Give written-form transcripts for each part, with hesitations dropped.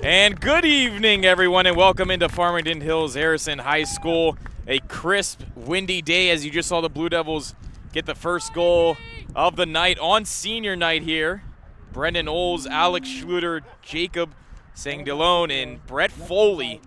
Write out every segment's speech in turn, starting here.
And good evening, everyone, and welcome into Farmington Hills Harrison High School. A crisp, windy day as you just saw the Blue Devils get the first goal of the night on senior night here. Brendan Oles, Alex Schluter, Jacob Sangdelone, and Brett Foley,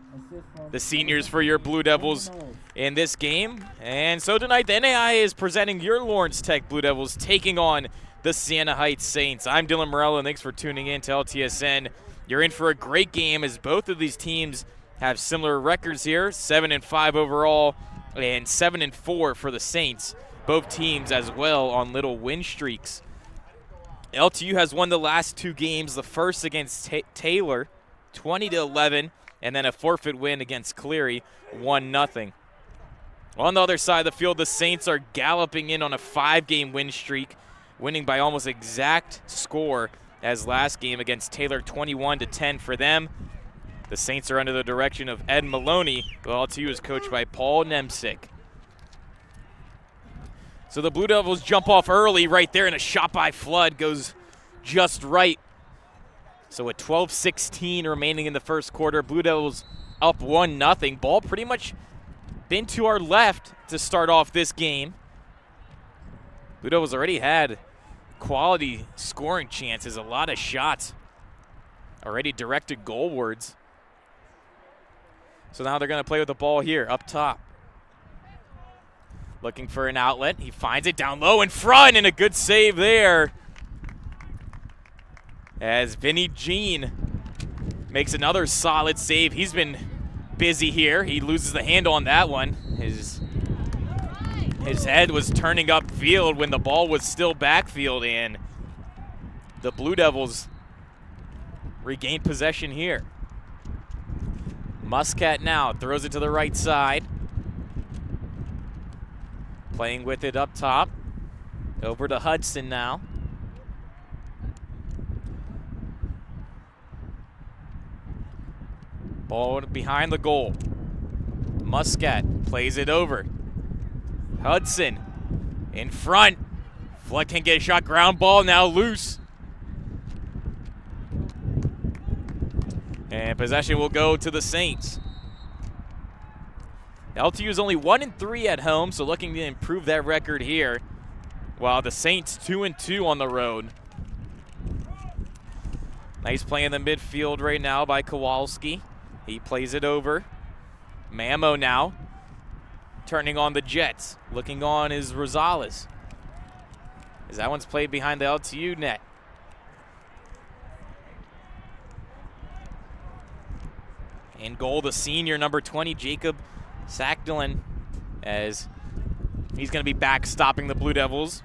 the seniors for your Blue Devils in this game. And so tonight, the NAI is presenting your Lawrence Tech Blue Devils taking on the Siena Heights Saints. I'm Dylan Morello, and thanks for tuning in to LTSN. You're in for a great game as both of these teams have similar records here, 7-5 overall and 7-4 for the Saints. Both teams as well on little win streaks. LTU has won the last two games, the first against Taylor, 20-11, and then a forfeit win against Cleary, 1-0. On the other side of the field, the Saints are galloping in on a 5-game win streak, winning by almost exact score as last game against Taylor, 21-10 for them. The Saints are under the direction of Ed Maloney, while LTU is coached by Paul Nemsick. So the Blue Devils jump off early right there, and a shot by Flood goes just right. So at 12:16 remaining in the first quarter, Blue Devils up 1-0. Ball pretty much been to our left to start off this game. Blue Devils already had quality scoring chances, a lot of shots already directed goalwards. So now they're going to play with the ball here up top. Looking for an outlet. He finds it down low in front, and a good save there as Vinny Jean makes another solid save. He's been busy here. He loses the handle on that one. His head was turning upfield when the ball was still backfield, and the Blue Devils regain possession here. Muscat now throws it to the right side. Playing with it up top. Over to Hudson now. Ball behind the goal. Muscat plays it over. Hudson in front. Flood can get a shot. Ground ball now loose. And possession will go to the Saints. LTU is only 1-3 at home, so looking to improve that record here, while the Saints 2-2 on the road. Nice play in the midfield right now by Kowalski. He plays it over. Mamo now turning on the Jets. Looking on is Rosales, as that one's played behind the LTU net. In goal, the senior, number 20, Jacob Sangdelone, as he's going to be back stopping the Blue Devils.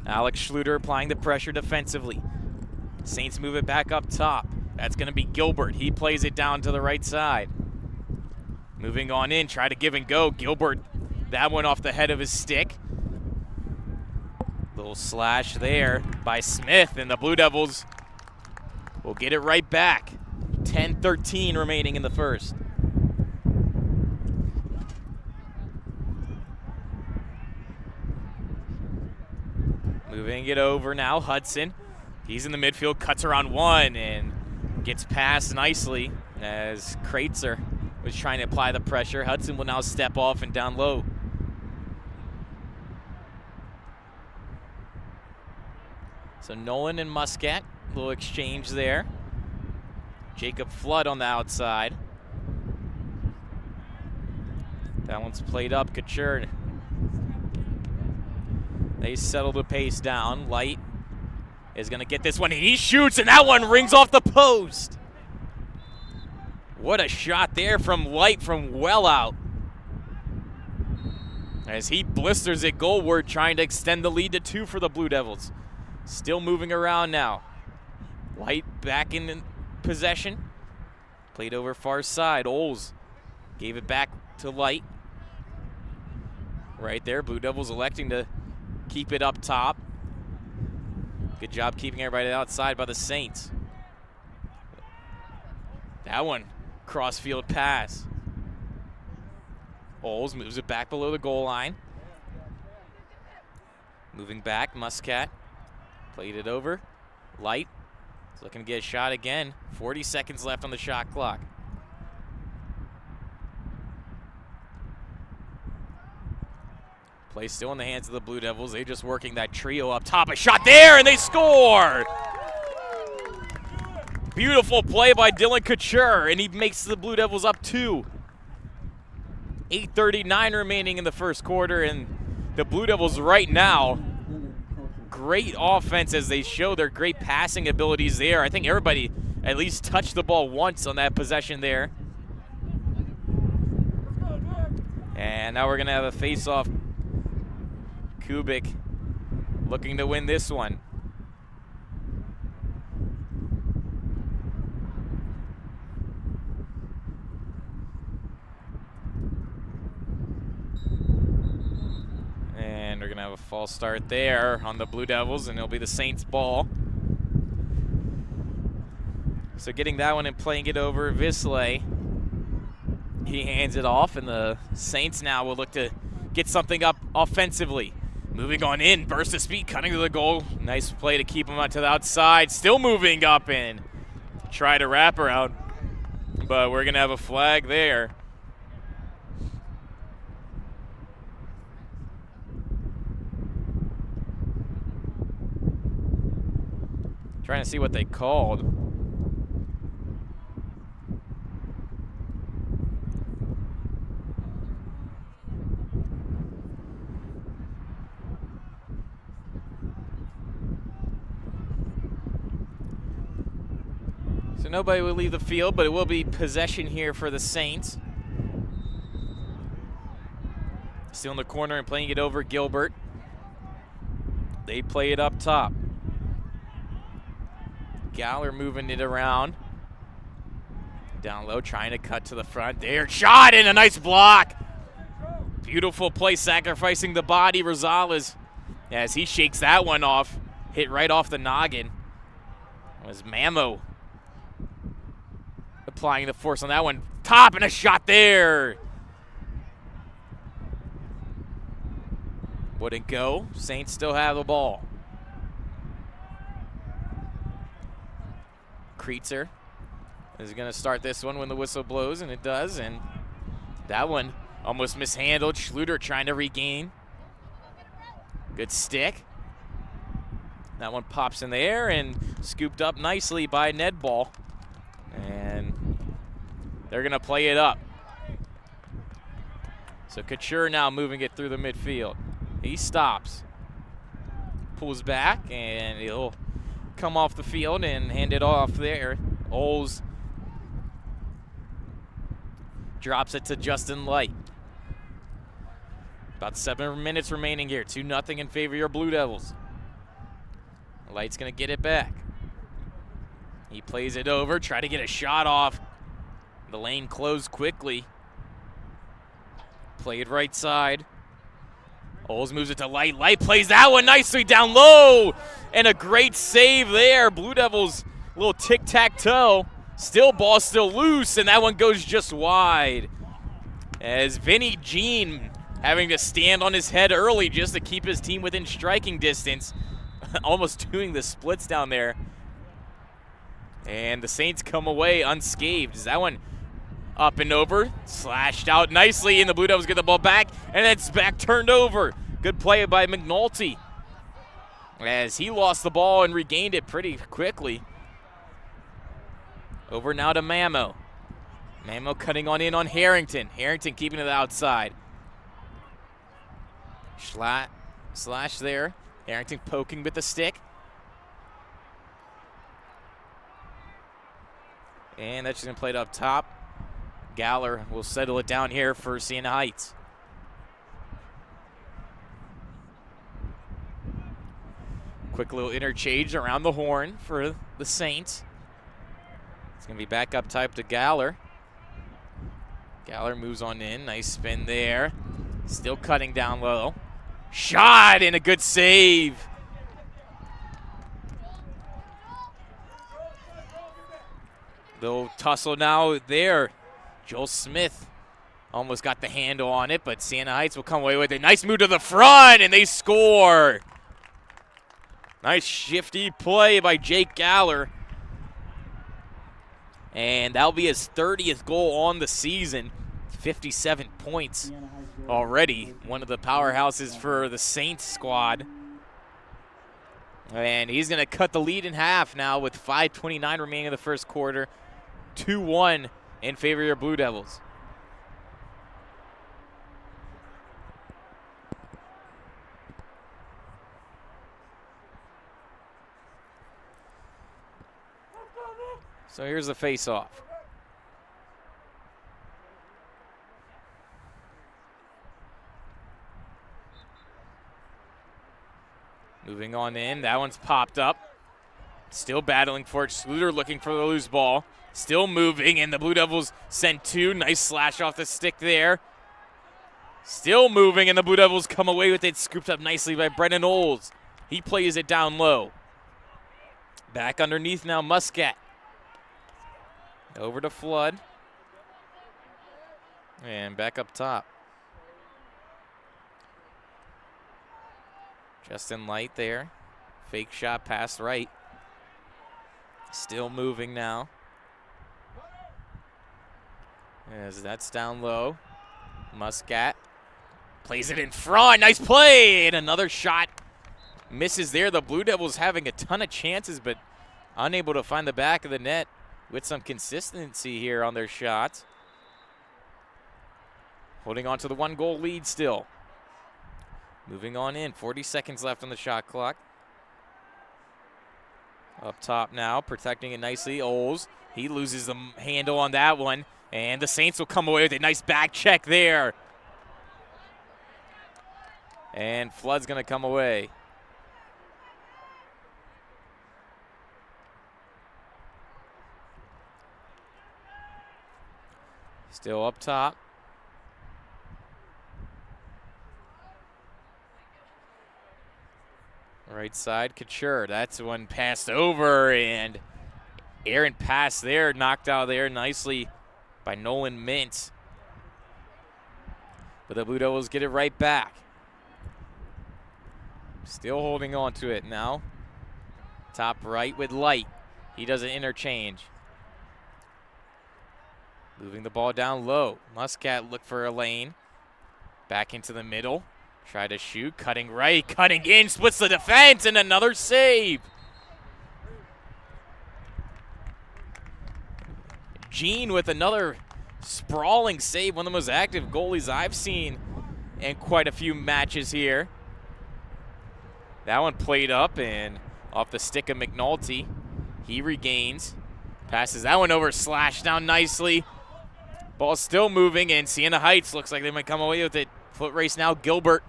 Alex Schluter applying the pressure defensively. Saints move it back up top. That's going to be Gilbert. He plays it down to the right side. Moving on in, try to give and go. Gilbert, that one off the head of his stick. Little slash there by Smith, and the Blue Devils will get it right back. 10:13 remaining in the first. Moving it over now, Hudson. He's in the midfield, cuts around one, and gets past nicely as Kreitzer was trying to apply the pressure. Hudson will now step off and down low. So Nolan and Muscat, little exchange there. Jacob Flood on the outside. That one's played up, Couture. They settle the pace down. Light is going to get this one, and he shoots, and that one rings off the post. What a shot there from Light from well out, as he blisters it goalward, trying to extend the lead to 2 for the Blue Devils. Still moving around now. Light back in possession. Played over far side. Oles gave it back to Light. Right there, Blue Devils electing to keep it up top. Good job keeping everybody outside by the Saints. That one, cross-field pass. Oles moves it back below the goal line. Moving back, Muscat. Played it over. Light. He's looking to get a shot again. 40 seconds left on the shot clock. Play still in the hands of the Blue Devils. They're just working that trio up top. A shot there, and they score! Beautiful play by Dylan Couture, and he makes the Blue Devils up 2. 8:39 remaining in the first quarter, and the Blue Devils right now, great offense as they show their great passing abilities there. I think everybody at least touched the ball once on that possession there. And now we're going to have a face-off. Kubik looking to win this one. And we're going to have a false start there on the Blue Devils, and it'll be the Saints' ball. So getting that one and playing it over, Visley. He hands it off, and the Saints now will look to get something up offensively. Moving on in, burst of speed, cutting to the goal. Nice play to keep him out to the outside. Still moving up and try to wrap around, but we're going to have a flag there. Trying to see what they called. So nobody will leave the field, but it will be possession here for the Saints. Still in the corner and playing it over, Gilbert. They play it up top. Galler moving it around. Down low, trying to cut to the front. There, shot and a nice block. Beautiful play, sacrificing the body, Rosales, as he shakes that one off. Hit right off the noggin. It was Mamo applying the force on that one. Top and a shot there. Wouldn't go. Saints still have the ball. Kreitzer is going to start this one when the whistle blows, and it does. And that one almost mishandled. Schluter trying to regain. Good stick. That one pops in the air and scooped up nicely by Nedball. And they're going to play it up. So Couture now moving it through the midfield. He stops. Pulls back, and he'll come off the field and hand it off there. Oles drops it to Justin Light. About 7 minutes remaining here. 2-0 in favor of your Blue Devils. Light's going to get it back. He plays it over, try to get a shot off. The lane closed quickly. Played right side. Oles moves it to Light. Light plays that one nicely down low. And a great save there. Blue Devils, a little tic-tac-toe. Ball still loose, and that one goes just wide. As Vinny Jean having to stand on his head early just to keep his team within striking distance. Almost doing the splits down there. And the Saints come away unscathed. Is that one up and over? Slashed out nicely, and the Blue Devils get the ball back, and it's back turned over. Good play by McNulty as he lost the ball and regained it pretty quickly. Over now to Mamo. Mamo cutting on in on Harrington. Harrington keeping it outside. Slash there. Harrington poking with the stick. And that's just going to play it up top. Galler will settle it down here for Siena Heights. Quick little interchange around the horn for the Saints. It's going to be back up type to Galler. Galler moves on in. Nice spin there. Still cutting down low. Shot and a good save. Little tussle now there. Joel Smith almost got the handle on it, but Siena Heights will come away with a nice move to the front, and they score. Nice shifty play by Jake Galler. And that'll be his 30th goal on the season. 57 points already. One of the powerhouses for the Saints squad. And he's going to cut the lead in half now with 5:29 remaining in the first quarter. 2-1 in favor of your Blue Devils. So here's the face-off. Moving on in, that one's popped up. Still battling for it. Schluter looking for the loose ball. Still moving, and the Blue Devils send two. Nice slash off the stick there. Still moving, and the Blue Devils come away with it. Scooped up nicely by Brennan Olds. He plays it down low. Back underneath now, Muscat. Over to Flood. And back up top. Justin Light there. Fake shot past right. Still moving now. As that's down low. Muscat plays it in front. Nice play. And another shot misses there. The Blue Devils having a ton of chances, but unable to find the back of the net with some consistency here on their shots. Holding on to the 1-goal lead still. Moving on in. 40 seconds left on the shot clock. Up top now, protecting it nicely. Oles, he loses the handle on that one. And the Saints will come away with a nice back check there. And Flood's going to come away. Still up top. Right side, Couture. That's one passed over, and Aaron pass there, knocked out there nicely by Nolan Mintz. But the Blue Devils get it right back. Still holding on to it now. Top right with Light. He does an interchange. Moving the ball down low. Muscat look for a lane. Back into the middle. Try to shoot. Cutting right. Cutting in. Splits the defense. And another save. Gene with another sprawling save. One of the most active goalies I've seen in quite a few matches here. That one played up and off the stick of McNulty. He regains. Passes that one over. Slash down nicely. Ball still moving, and Siena Heights looks like they might come away with it. Foot race now, Gilbert.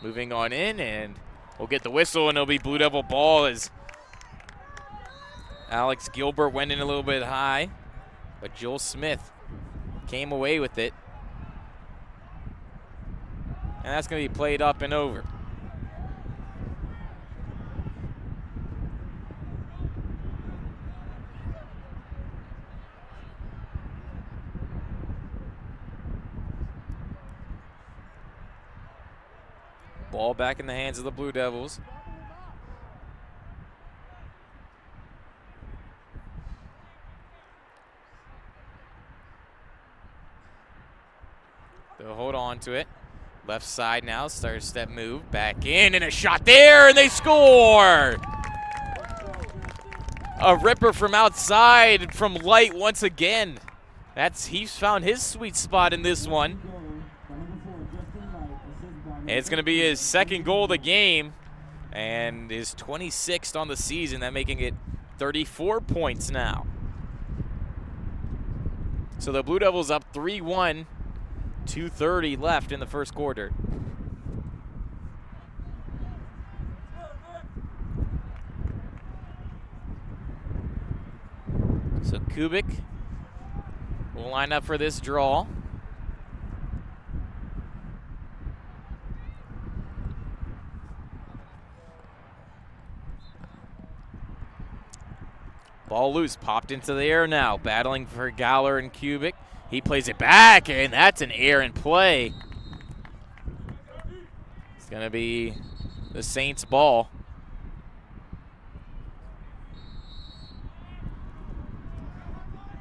Moving on in, and we'll get the whistle, and it'll be Blue Devil ball as Alex Gilbert went in a little bit high, but Joel Smith came away with it. And that's going to be played up and over. Ball back in the hands of the Blue Devils. They'll hold on to it. Left side now, start step move, back in, and a shot there, and they score! A ripper from outside from Light once again. He's found his sweet spot in this one. And it's going to be his second goal of the game and his 26th on the season, that making it 34 points now. So the Blue Devils up 3-1, 2:30 left in the first quarter. So Kubik will line up for this draw. Ball loose, popped into the air now, battling for Galler and Kubik. He plays it back, and that's an errant play. It's going to be the Saints' ball.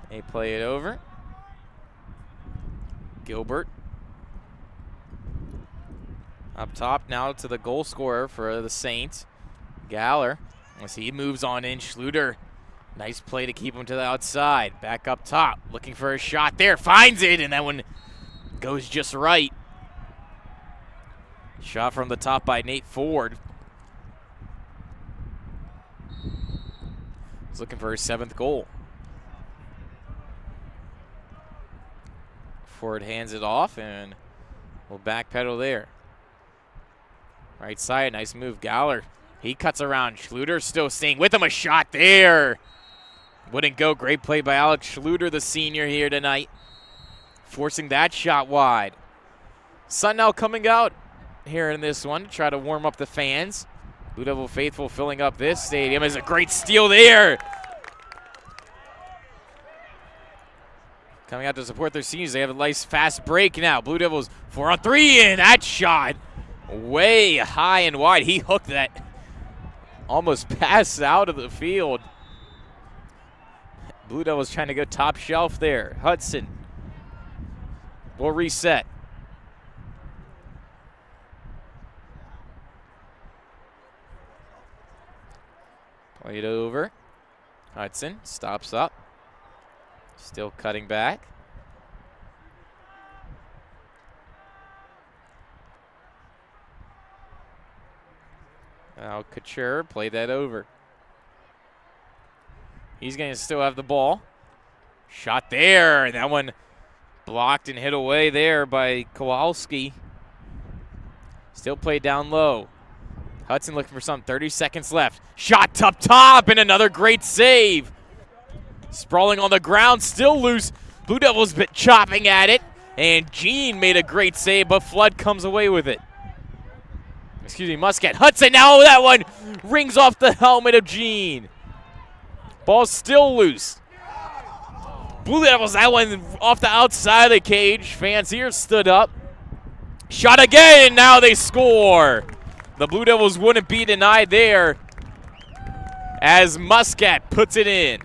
They play it over. Gilbert. Up top now to the goal scorer for the Saints. Galler. As he moves on in, Schluter. Nice play to keep him to the outside. Back up top. Looking for a shot there. Finds it, and that one goes just right. Shot from the top by Nate Ford. He's looking for his 7th goal. Ford hands it off, and we'll backpedal there. Right side, nice move. Galler, he cuts around. Schluter still staying with him. A shot there. Wouldn't go. Great play by Alex Schluter, the senior here tonight. Forcing that shot wide. Sun now coming out here in this one to try to warm up the fans. Blue Devil faithful filling up this stadium. Is a great steal there. Coming out to support their seniors. They have a nice fast break now. Blue Devils 4-on-3, and that shot way high and wide. He hooked that. Almost passed out of the field. Blue Devils trying to go top shelf there. Hudson will reset. Play it over. Hudson stops up. Still cutting back. Now Couture play that over. He's going to still have the ball. Shot there, and that one blocked and hit away there by Kowalski. Still played down low. Hudson looking for something. 30 seconds left. Shot up top, and another great save. Sprawling on the ground, still loose. Blue Devils been chopping at it, and Gene made a great save, but Flood comes away with it. Excuse me, Muscat. Hudson, now that one rings off the helmet of Gene. Ball's still loose. Blue Devils, that one off the outside of the cage. Fans here stood up. Shot again, and now they score. The Blue Devils wouldn't be denied there as Muscat puts it in.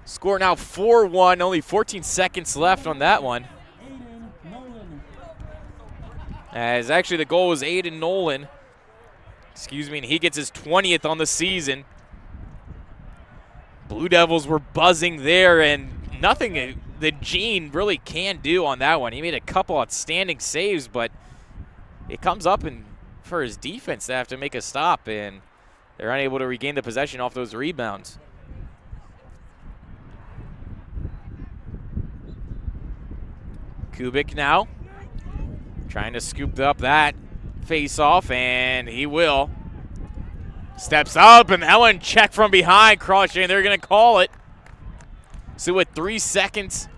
Score now 4-1, only 14 seconds left on that one. As actually the goal was Aiden Nolan. Excuse me, and he gets his 20th on the season. Blue Devils were buzzing there, and nothing that Gene really can do on that one. He made a couple outstanding saves, but it comes up and for his defense they have to make a stop, and they're unable to regain the possession off those rebounds. Kubik now trying to scoop up that face-off, and he will. Steps up, and that one check from behind. Cross-chain, they're going to call it. So with 3 seconds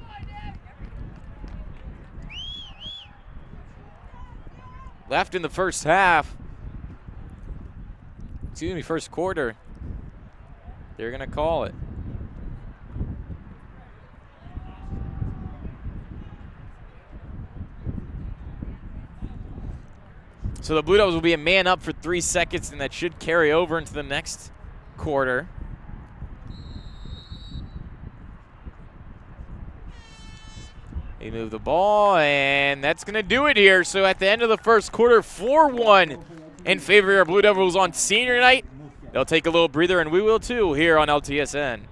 left in the first half, excuse me, first quarter, they're going to call it. So the Blue Devils will be a man up for 3 seconds, and that should carry over into the next quarter. They move the ball, and that's going to do it here. So at the end of the first quarter, 4-1 in favor of our Blue Devils on senior night. They'll take a little breather, and we will too here on LTSN.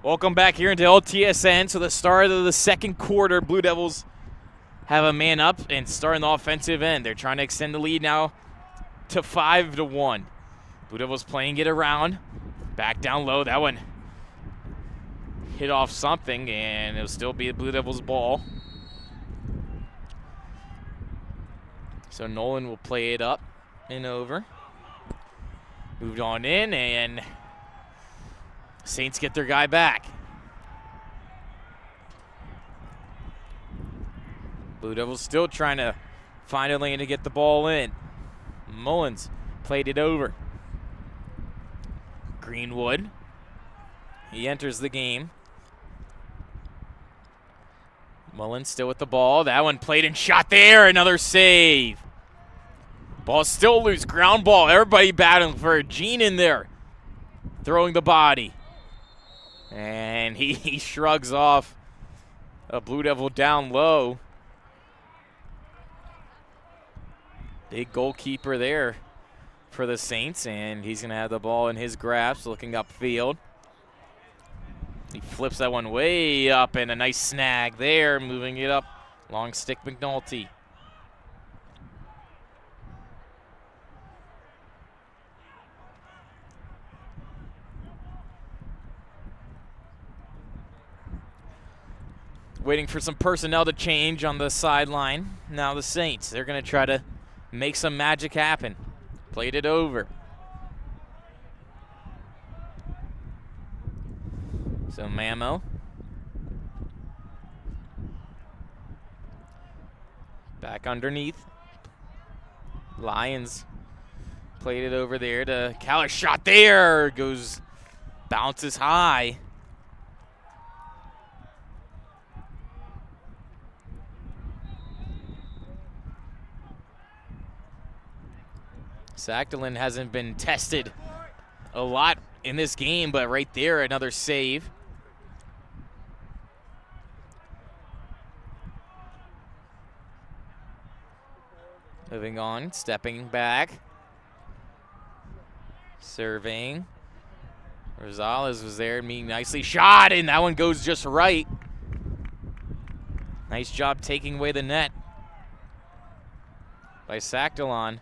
Welcome back here into LTSN. So the start of the second quarter, Blue Devils have a man up and starting the offensive end. They're trying to extend the lead now to 5-1. Blue Devils playing it around. Back down low. That one hit off something, and it'll still be a Blue Devils ball. So Nolan will play it up and over. Moved on in, and Saints get their guy back. Blue Devils still trying to find a lane to get the ball in. Mullins played it over. Greenwood, he enters the game. Mullins still with the ball. That one played and shot there. Another save. Ball still loose. Ground ball. Everybody battling for it. Gene in there throwing the body. And he shrugs off a Blue Devil down low. Big goalkeeper there for the Saints, and he's going to have the ball in his grasp, looking upfield. He flips that one way up, and a nice snag there, moving it up. Long stick McNulty. Waiting for some personnel to change on the sideline. Now the Saints, they're going to try to make some magic happen. Played it over. So Mamo. Back underneath. Lions played it over there to Callis. Shot there. Goes, bounces high. Sagdalin hasn't been tested a lot in this game, but right there, another save. Moving on, stepping back. Surveying. Rosales was there, being nicely shot, and that one goes just right. Nice job taking away the net by Sagdalin.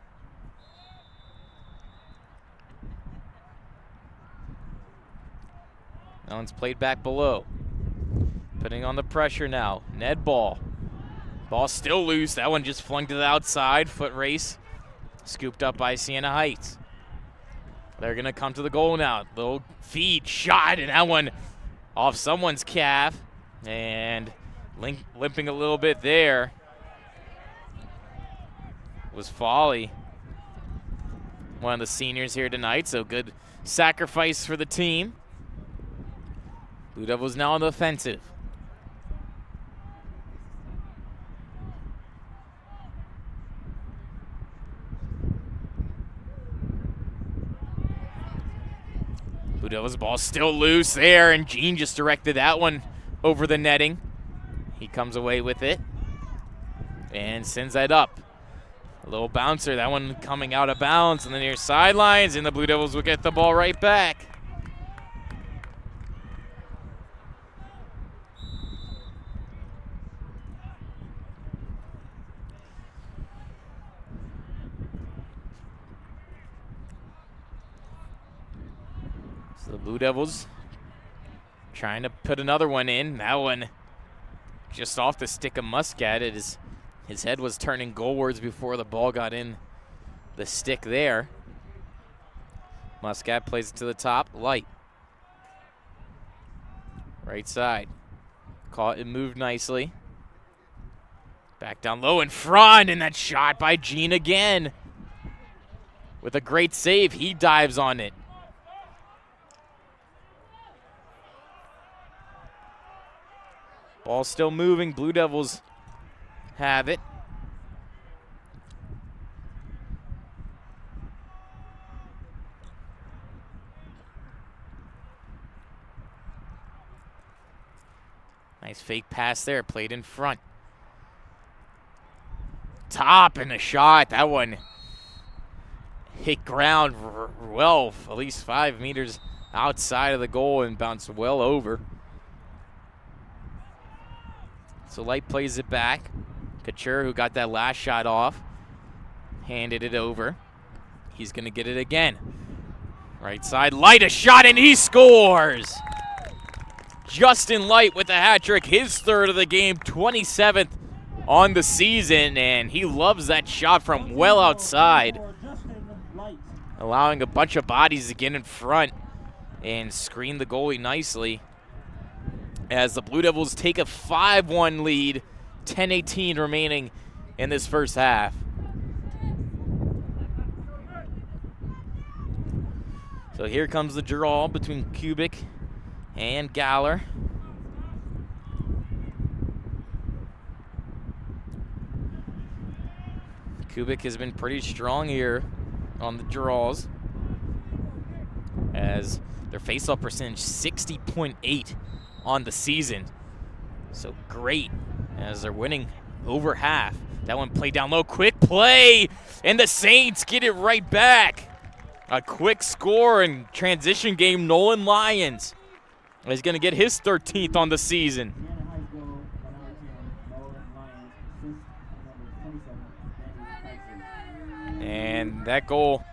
That one's played back below. Putting on the pressure now. Ned ball. Ball still loose. That one just flung to the outside. Foot race. Scooped up by Siena Heights. They're going to come to the goal now. Little feed shot, and that one off someone's calf. And limping a little bit there was Folly. One of the seniors here tonight, so good sacrifice for the team. Blue Devils now on the offensive. Blue Devils ball still loose there, and Gene just directed that one over the netting. He comes away with it and sends that up. A little bouncer, that one coming out of bounds on the near sidelines, and the Blue Devils will get the ball right back. So the Blue Devils trying to put another one in. That one just off the stick of Muscat. His head was turning goalwards before the ball got in the stick there. Muscat plays it to the top. Light. Right side. Caught and moved nicely. Back down low in front, and that shot by Gene again. With a great save, he dives on it. Ball still moving. Blue Devils have it. Nice fake pass there, played in front. Top and a shot. That one hit ground well, at least 5 meters outside of the goal and bounced well over. So Light plays it back. Couture, who got that last shot off, handed it over. He's going to get it again. Right side, Light, a shot, and he scores! Justin Light with the hat trick, his third of the game, 27th on the season, and he loves that shot from well outside, allowing a bunch of bodies to get in front and screen the goalie nicely. As the Blue Devils take a 5-1 lead, 10:18 remaining in this first half. So here comes the draw between Kubik and Galler. Kubik has been pretty strong here on the draws, as their faceoff percentage 60.8 on the season. So great, as they're winning over half. That one played down low, quick play, and the Saints get it right back. A quick score in transition game. Nolan Lyons is going to get his 13th on the season. And that goal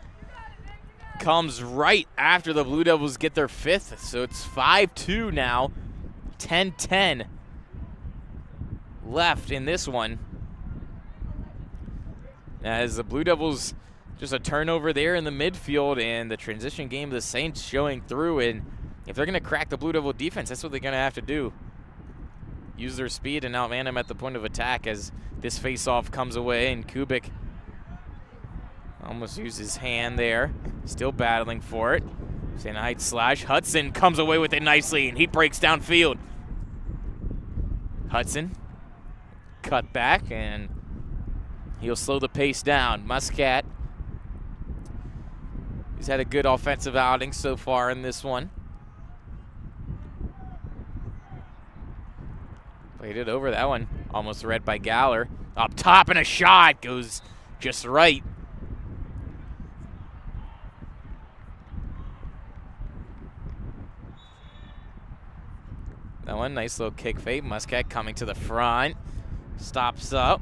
comes right after the Blue Devils get their 5th. So it's 5-2 now. 10-10 left in this one. As the Blue Devils, just a turnover there in the midfield, and the transition game, the Saints showing through. And if they're going to crack the Blue Devil defense, that's what they're going to have to do. Use their speed and outman them at the point of attack, as this face-off comes away, and Kubik almost used his hand there. Still battling for it. Siena Heights slash. Hudson comes away with it nicely, and he breaks downfield. Hudson cut back, and he'll slow the pace down. Muscat, he's had a good offensive outing so far in this one. Played it over. That one almost read by Galler. Up top, and a shot goes just right. That one, nice little kick fake. Muscat coming to the front. Stops up.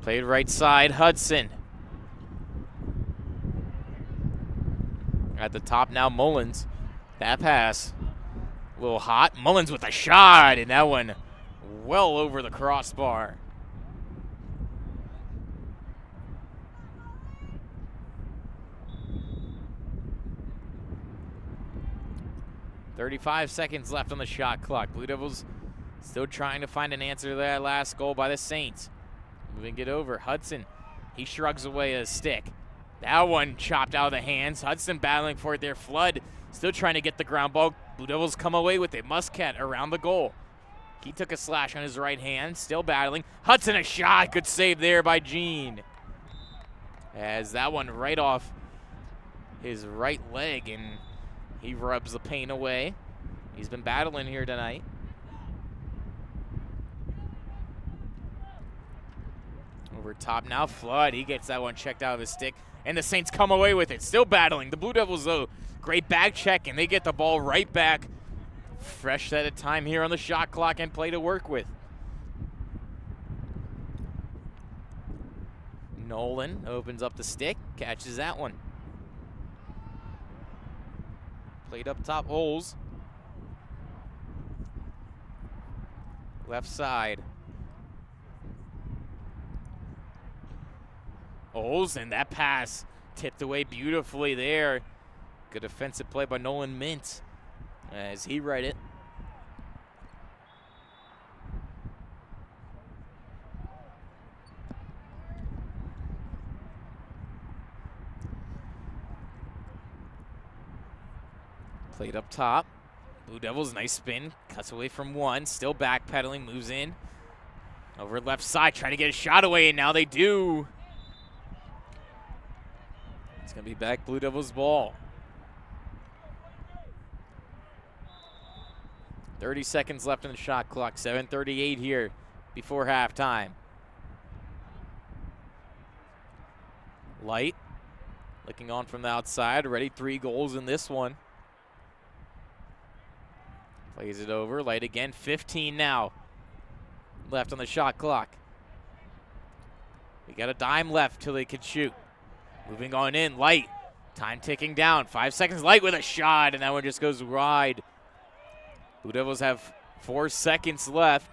Played right side, Hudson. At the top now, Mullins. That pass, a little hot. Mullins with a shot, and that one well over the crossbar. .35 seconds left on the shot clock. Blue Devils still trying to find an answer to that last goal by the Saints. Moving it over. Hudson, he shrugs away a stick. That one chopped out of the hands. Hudson battling for it there. Flood still trying to get the ground ball. Blue Devils come away with it. Muscat around the goal. He took a slash on his right hand. Still battling. Hudson, a shot. Good save there by Gene. As that one right off his right leg, and he rubs the pain away. He's been battling here tonight. Over top now, Flood. He gets that one checked out of his stick, and the Saints come away with it. Still battling. The Blue Devils, though, great back check, and they get the ball right back. Fresh set of time here on the shot clock and play to work with. Nolan opens up the stick, catches that one. Played up top, Oles. Left side. Oles, and that pass tipped away beautifully there. Good defensive play by Nolan Mintz as he read it. Played up top. Blue Devils, nice spin. Cuts away from one. Still backpedaling. Moves in. Over left side. Trying to get a shot away, and now they do. It's going to be back Blue Devils ball. 30 seconds left in the shot clock. 7:38 here before halftime. Light looking on from the outside. Already 3 goals in this one. Plays it over, Light again, 15 now. Left on the shot clock. We got a dime left till they can shoot. Moving on in, Light. Time ticking down, 5 seconds, Light with a shot, and that one just goes wide. Blue Devils have 4 seconds left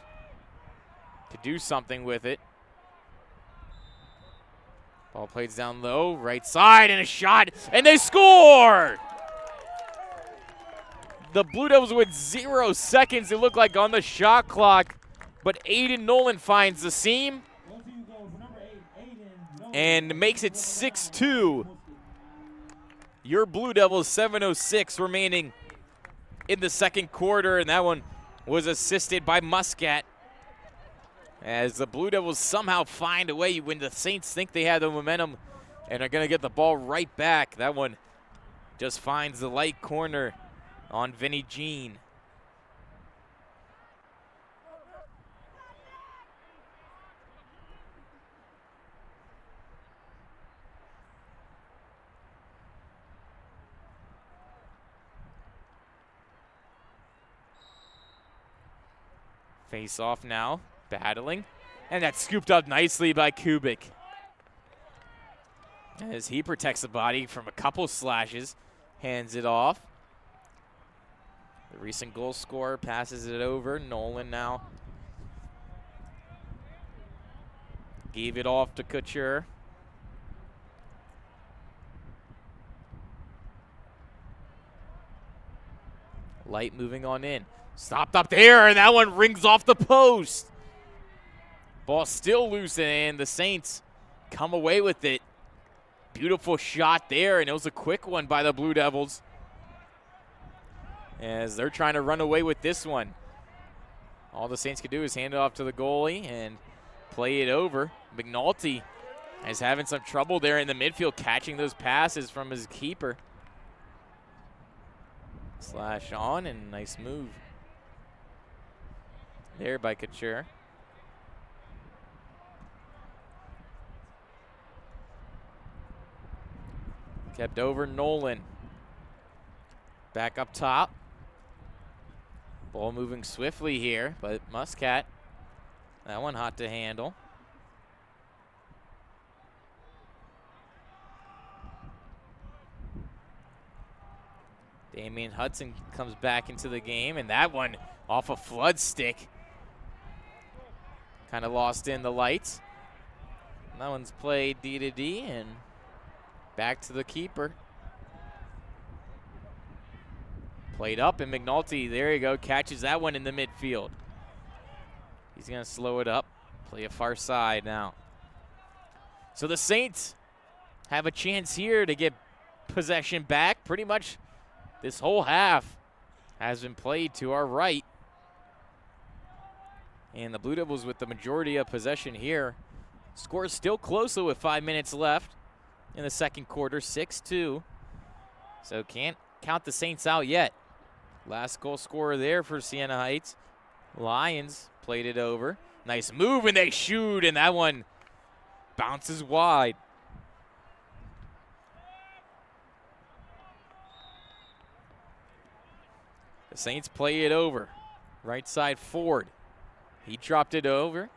to do something with it. Ball plays down low, right side, and a shot, and they score! The Blue Devils with 0 seconds, it looked like, on the shot clock, but Aiden Nolan finds the seam and makes it 6-2. Your Blue Devils, 7:06 remaining in the second quarter, and that one was assisted by Muscat. As the Blue Devils somehow find a way when the Saints think they have the momentum and are going to get the ball right back. That one just finds the light corner on Vinny Jean. Face off now. Battling, and that's scooped up nicely by Kubik. As he protects the body from a couple slashes, hands it off. The recent goal scorer passes it over. Nolan now gave it off to Couture. Light moving on in. Stopped up there, and that one rings off the post. Ball still loose, and the Saints come away with it. Beautiful shot there, and it was a quick one by the Blue Devils as they're trying to run away with this one. All the Saints could do is hand it off to the goalie and play it over. McNulty is having some trouble there in the midfield, catching those passes from his keeper. Slash on, and nice move there by Couture. Kept over Nolan. Back up top. Ball moving swiftly here, but Muscat, that one hot to handle. Damian Hudson comes back into the game, and that one off a flood stick. Kind of lost in the lights. And that one's played D to D, and back to the keeper. Played up, and McNulty, there you go, catches that one in the midfield. He's going to slow it up, play a far side now. So the Saints have a chance here to get possession back. Pretty much this whole half has been played to our right. And the Blue Devils with the majority of possession here. Score is still close with 5 minutes left in the second quarter, 6-2. So can't count the Saints out yet. Last goal scorer there for Siena Heights. Lions played it over. Nice move, and they shoot, and that one bounces wide. The Saints play it over. Right side Ford. He dropped it over.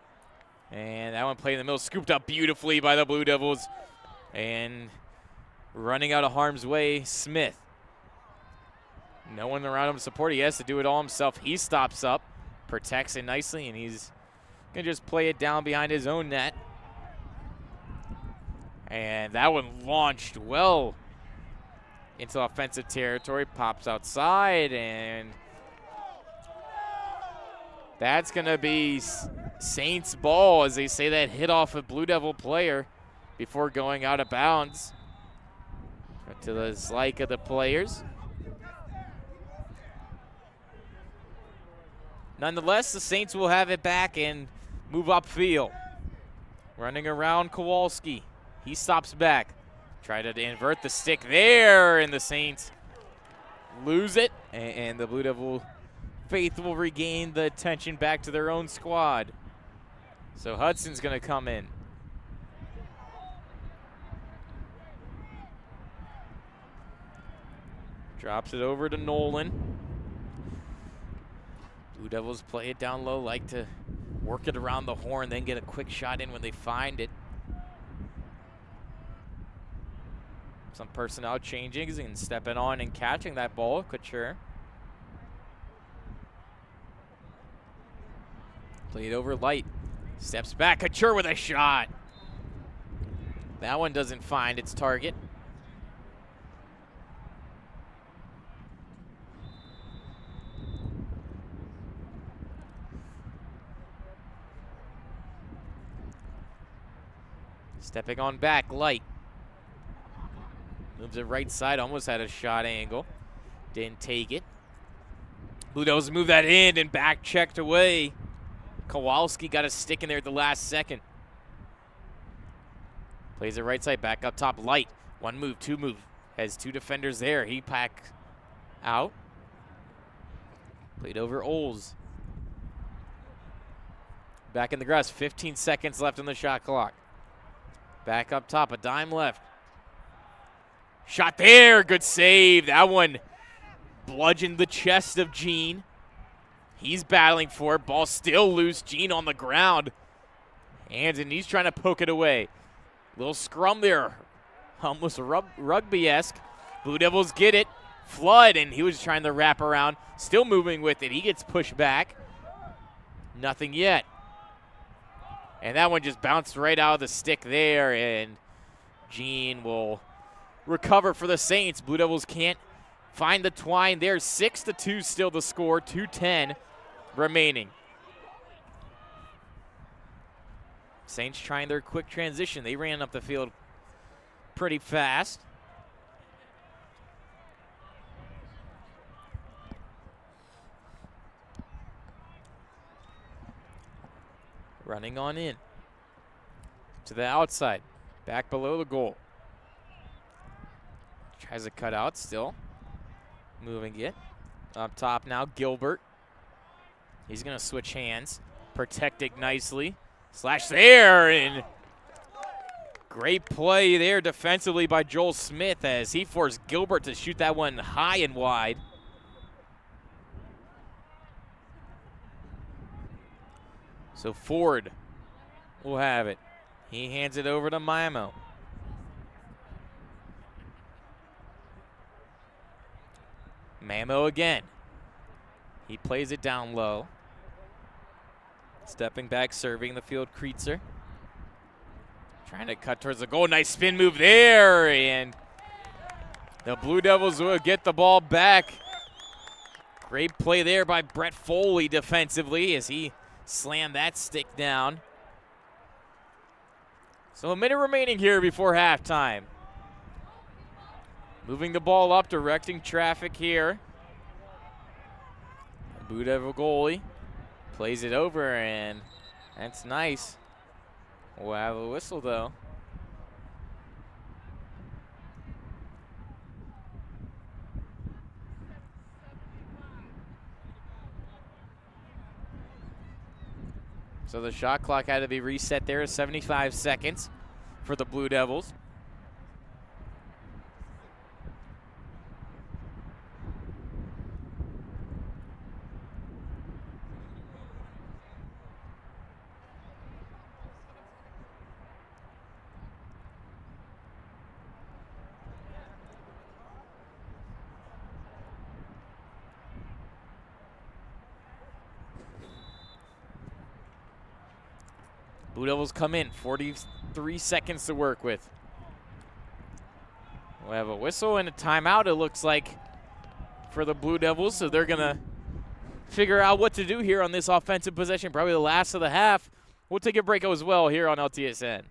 And that one played in the middle, scooped up beautifully by the Blue Devils. And running out of harm's way, Smith. No one around him to support. He has to do it all himself. He stops up, protects it nicely, and he's going to just play it down behind his own net. And that one launched well into offensive territory, pops outside, and that's going to be Saints ball, as they say that hit off a Blue Devil player before going out of bounds. To the dislike of the players. Nonetheless, the Saints will have it back and move upfield. Running around Kowalski. He stops back. Try to invert the stick there, and the Saints lose it. And the Blue Devil faithful regain the attention back to their own squad. So Hudson's going to come in. Drops it over to Nolan. Blue Devils play it down low, like to work it around the horn, then get a quick shot in when they find it. Some personnel changings and stepping on and catching that ball, Couture. Played over Light. Steps back, Couture with a shot. That one doesn't find its target. Stepping on back, Light. Moves it right side, almost had a shot angle. Didn't take it. Blue Devils move that in and back checked away. Kowalski got a stick in there at the last second. Plays it right side, back up top, Light. One move, two move. Has two defenders there. He pack out. Played over Oles. Back in the grass, 15 seconds left on the shot clock. Back up top, a dime left. Shot there, good save. That one bludgeoned the chest of Gene. He's battling for it. Ball still loose. Gene on the ground. And he's trying to poke it away. Little scrum there. Almost rugby-esque. Blue Devils get it. Flood, and he was trying to wrap around. Still moving with it. He gets pushed back. Nothing yet. And that one just bounced right out of the stick there, and Gene will recover for the Saints. Blue Devils can't find the twine there. 6-2 still the score, 2:10 remaining. Saints trying their quick transition. They ran up the field pretty fast. Running on in to the outside, back below the goal. Tries to cut out still. Moving it. Up top now, Gilbert. He's going to switch hands. Protect it nicely. Slash there, and great play there defensively by Joel Smith as he forced Gilbert to shoot that one high and wide. So Ford will have it. He hands it over to Mimo. Mamo again. He plays it down low. Stepping back, serving the field, Kreitzer. Trying to cut towards the goal. Nice spin move there, and the Blue Devils will get the ball back. Great play there by Brett Foley defensively as he slammed that stick down. So a minute remaining here before halftime. Moving the ball up, directing traffic here. Blue Devil goalie plays it over, and that's nice. We'll have a whistle, though. So the shot clock had to be reset there, 75 seconds for the Blue Devils. Blue Devils come in, 43 seconds to work with. We'll have a whistle and a timeout, it looks like, for the Blue Devils. So they're going to figure out what to do here on this offensive possession, probably the last of the half. We'll take a break as well here on LTSN.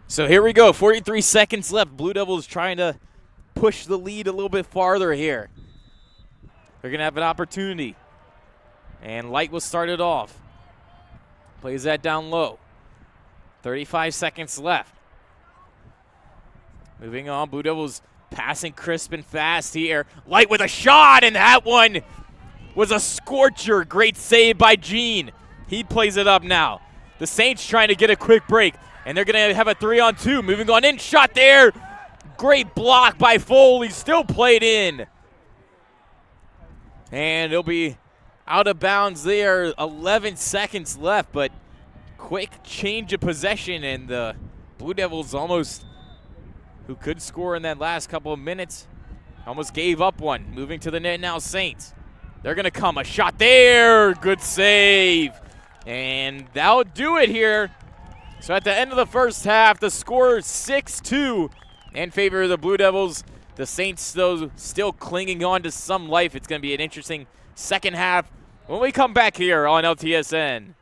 So here we go, 43 seconds left. Blue Devils trying to push the lead a little bit farther here. They're going to have an opportunity. And Light will start it off. Plays that down low. 35 seconds left. Moving on, Blue Devils passing crisp and fast here. Light with a shot, and that one was a scorcher. Great save by Gene. He plays it up now. The Saints trying to get a quick break, and they're going to have a 3-on-2. Moving on in, shot there. Great block by Foley, still played in. And it'll be out of bounds there. 11 seconds left, but quick change of possession, and the Blue Devils almost, who could score in that last couple of minutes, almost gave up one. Moving to the net now, Saints. They're going to come. A shot there. Good save. And that'll do it here. So at the end of the first half, the score is 6-2 in favor of the Blue Devils. The Saints, though, still clinging on to some life. It's going to be an interesting second half when we come back here on LTSN.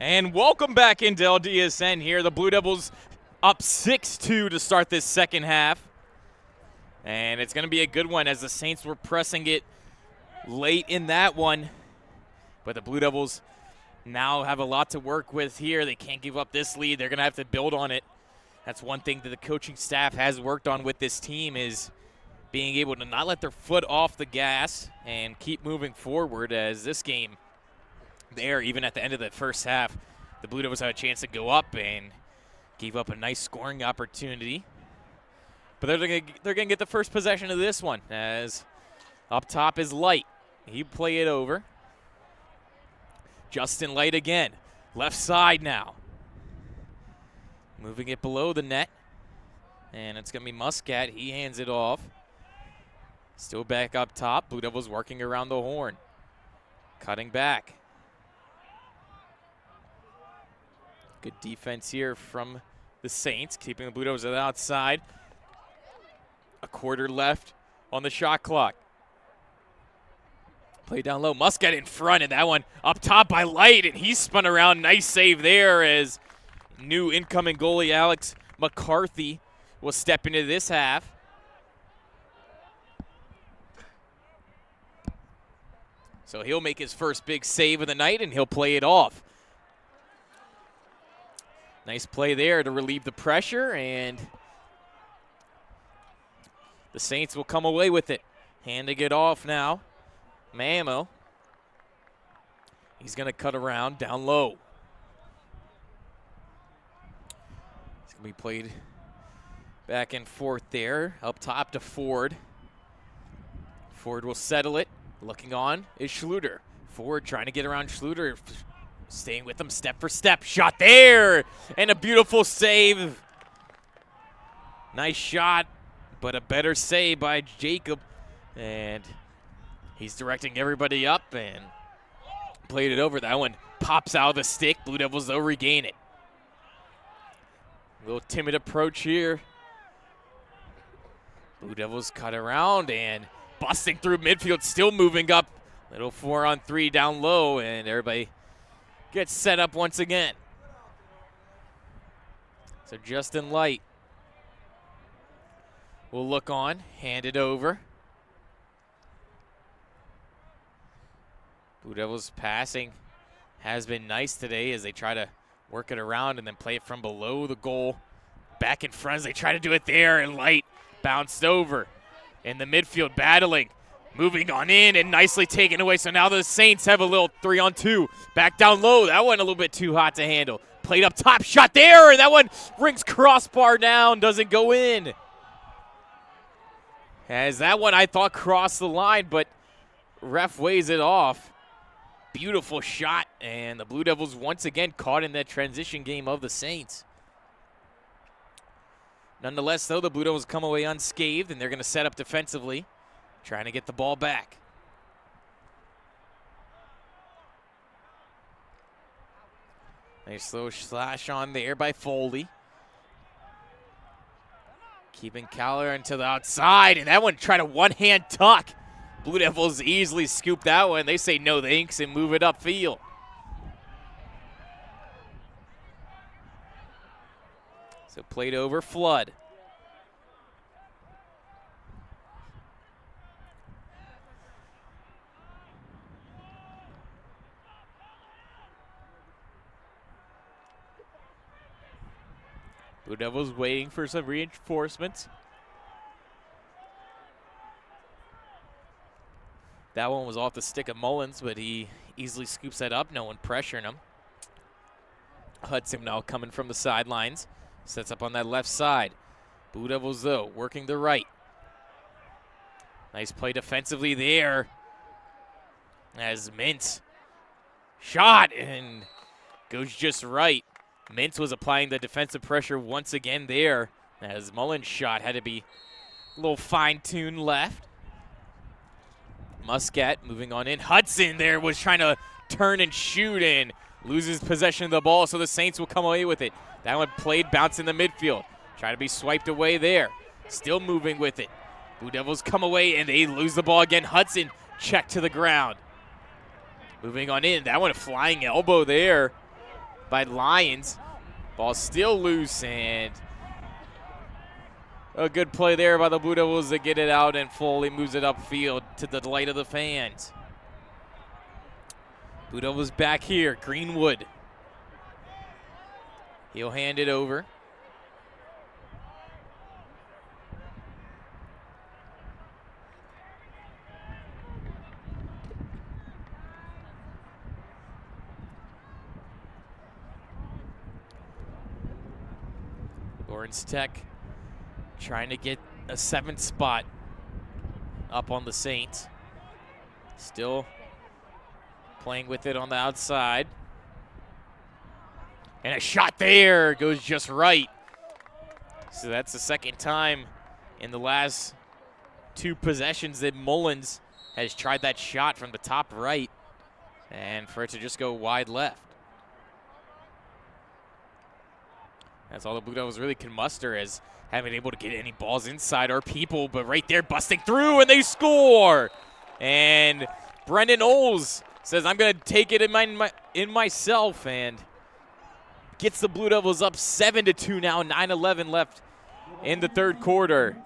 And welcome back into LDSN here. The Blue Devils up 6-2 to start this second half. And it's going to be a good one as the Saints were pressing it late in that one. But the Blue Devils now have a lot to work with here. They can't give up this lead. They're going to have to build on it. That's one thing that the coaching staff has worked on with this team is being able to not let their foot off the gas and keep moving forward as this game there, even at the end of the first half, the Blue Devils had a chance to go up and gave up a nice scoring opportunity. But they're going to get the first possession of this one as up top is Light. He play it over. Justin Light again. Left side now. Moving it below the net. And it's going to be Muscat. He hands it off. Still back up top. Blue Devils working around the horn. Cutting back. Good defense here from the Saints, keeping the Blue Devils on the outside. A quarter left on the shot clock. Play down low. Muscat in front, and that one up top by Light, and he spun around. Nice save there as new incoming goalie Alex McCarthy will step into this half. So he'll make his first big save of the night, and he'll play it off. Nice play there to relieve the pressure, and the Saints will come away with it. Handing it off now. Mamo. He's going to cut around down low. It's going to be played back and forth there. Up top to Ford. Ford will settle it. Looking on is Schluter. Ford trying to get around Schluter. Staying with him step for step. Shot there. And a beautiful save. Nice shot, but a better save by Jacob. And he's directing everybody up and played it over. That one pops out of the stick. Blue Devils, though, regain it. A little timid approach here. Blue Devils cut around and busting through midfield, still moving up. Little 4-on-3 down low, and everybody gets set up once again. So Justin Light will look on, hand it over. Blue Devils passing has been nice today as they try to work it around and then play it from below the goal. Back in front as they try to do it there, and Light bounced over. In the midfield battling. Moving on in and nicely taken away. So now the Saints have a little 3-on-2. Back down low. That one a little bit too hot to handle. Played up top. Shot there. And that one rings crossbar down. Doesn't go in. As that one I thought crossed the line, but ref weighs it off. Beautiful shot. And the Blue Devils once again caught in that transition game of the Saints. Nonetheless, though, the Blue Devils come away unscathed, and they're going to set up defensively. Trying to get the ball back. Nice slow slash on there by Foley. Keeping Caller into the outside, and that one tried a one-hand tuck. Blue Devils easily scoop that one. They say no thanks and move it upfield. So played over Flood. Blue Devils waiting for some reinforcements. That one was off the stick of Mullins, but he easily scoops that up. No one pressuring him. Hudson now coming from the sidelines. Sets up on that left side. Blue Devils, though, working the right. Nice play defensively there. As Mintz shot and goes just right. Mintz was applying the defensive pressure once again there, as Mullins' shot had to be a little fine-tuned left. Muscat moving on in. Hudson there was trying to turn and shoot and loses possession of the ball, so the Saints will come away with it. That one played, bounce in the midfield. Trying to be swiped away there. Still moving with it. Blue Devils come away and they lose the ball again. Hudson checked to the ground. Moving on in. That one a flying elbow there. by Lions. Ball still loose, and a good play there by the Blue Devils to get it out, and Foley moves it upfield to the delight of the fans. Blue Devils back here, Greenwood. He'll hand it over. Lawrence Tech trying to get a 7th spot up on the Saints. Still playing with it on the outside. And a shot there goes just right. So that's the second time in the last 2 possessions that Mullins has tried that shot from the top right, and for it to just go wide left. That's all the Blue Devils really can muster, as haven't been able to get any balls inside our people, but right there busting through, and they score. And Brendan Oles says, I'm going to take it in myself, and gets the Blue Devils up 7-2 now, 9:11 left in the 3rd quarter.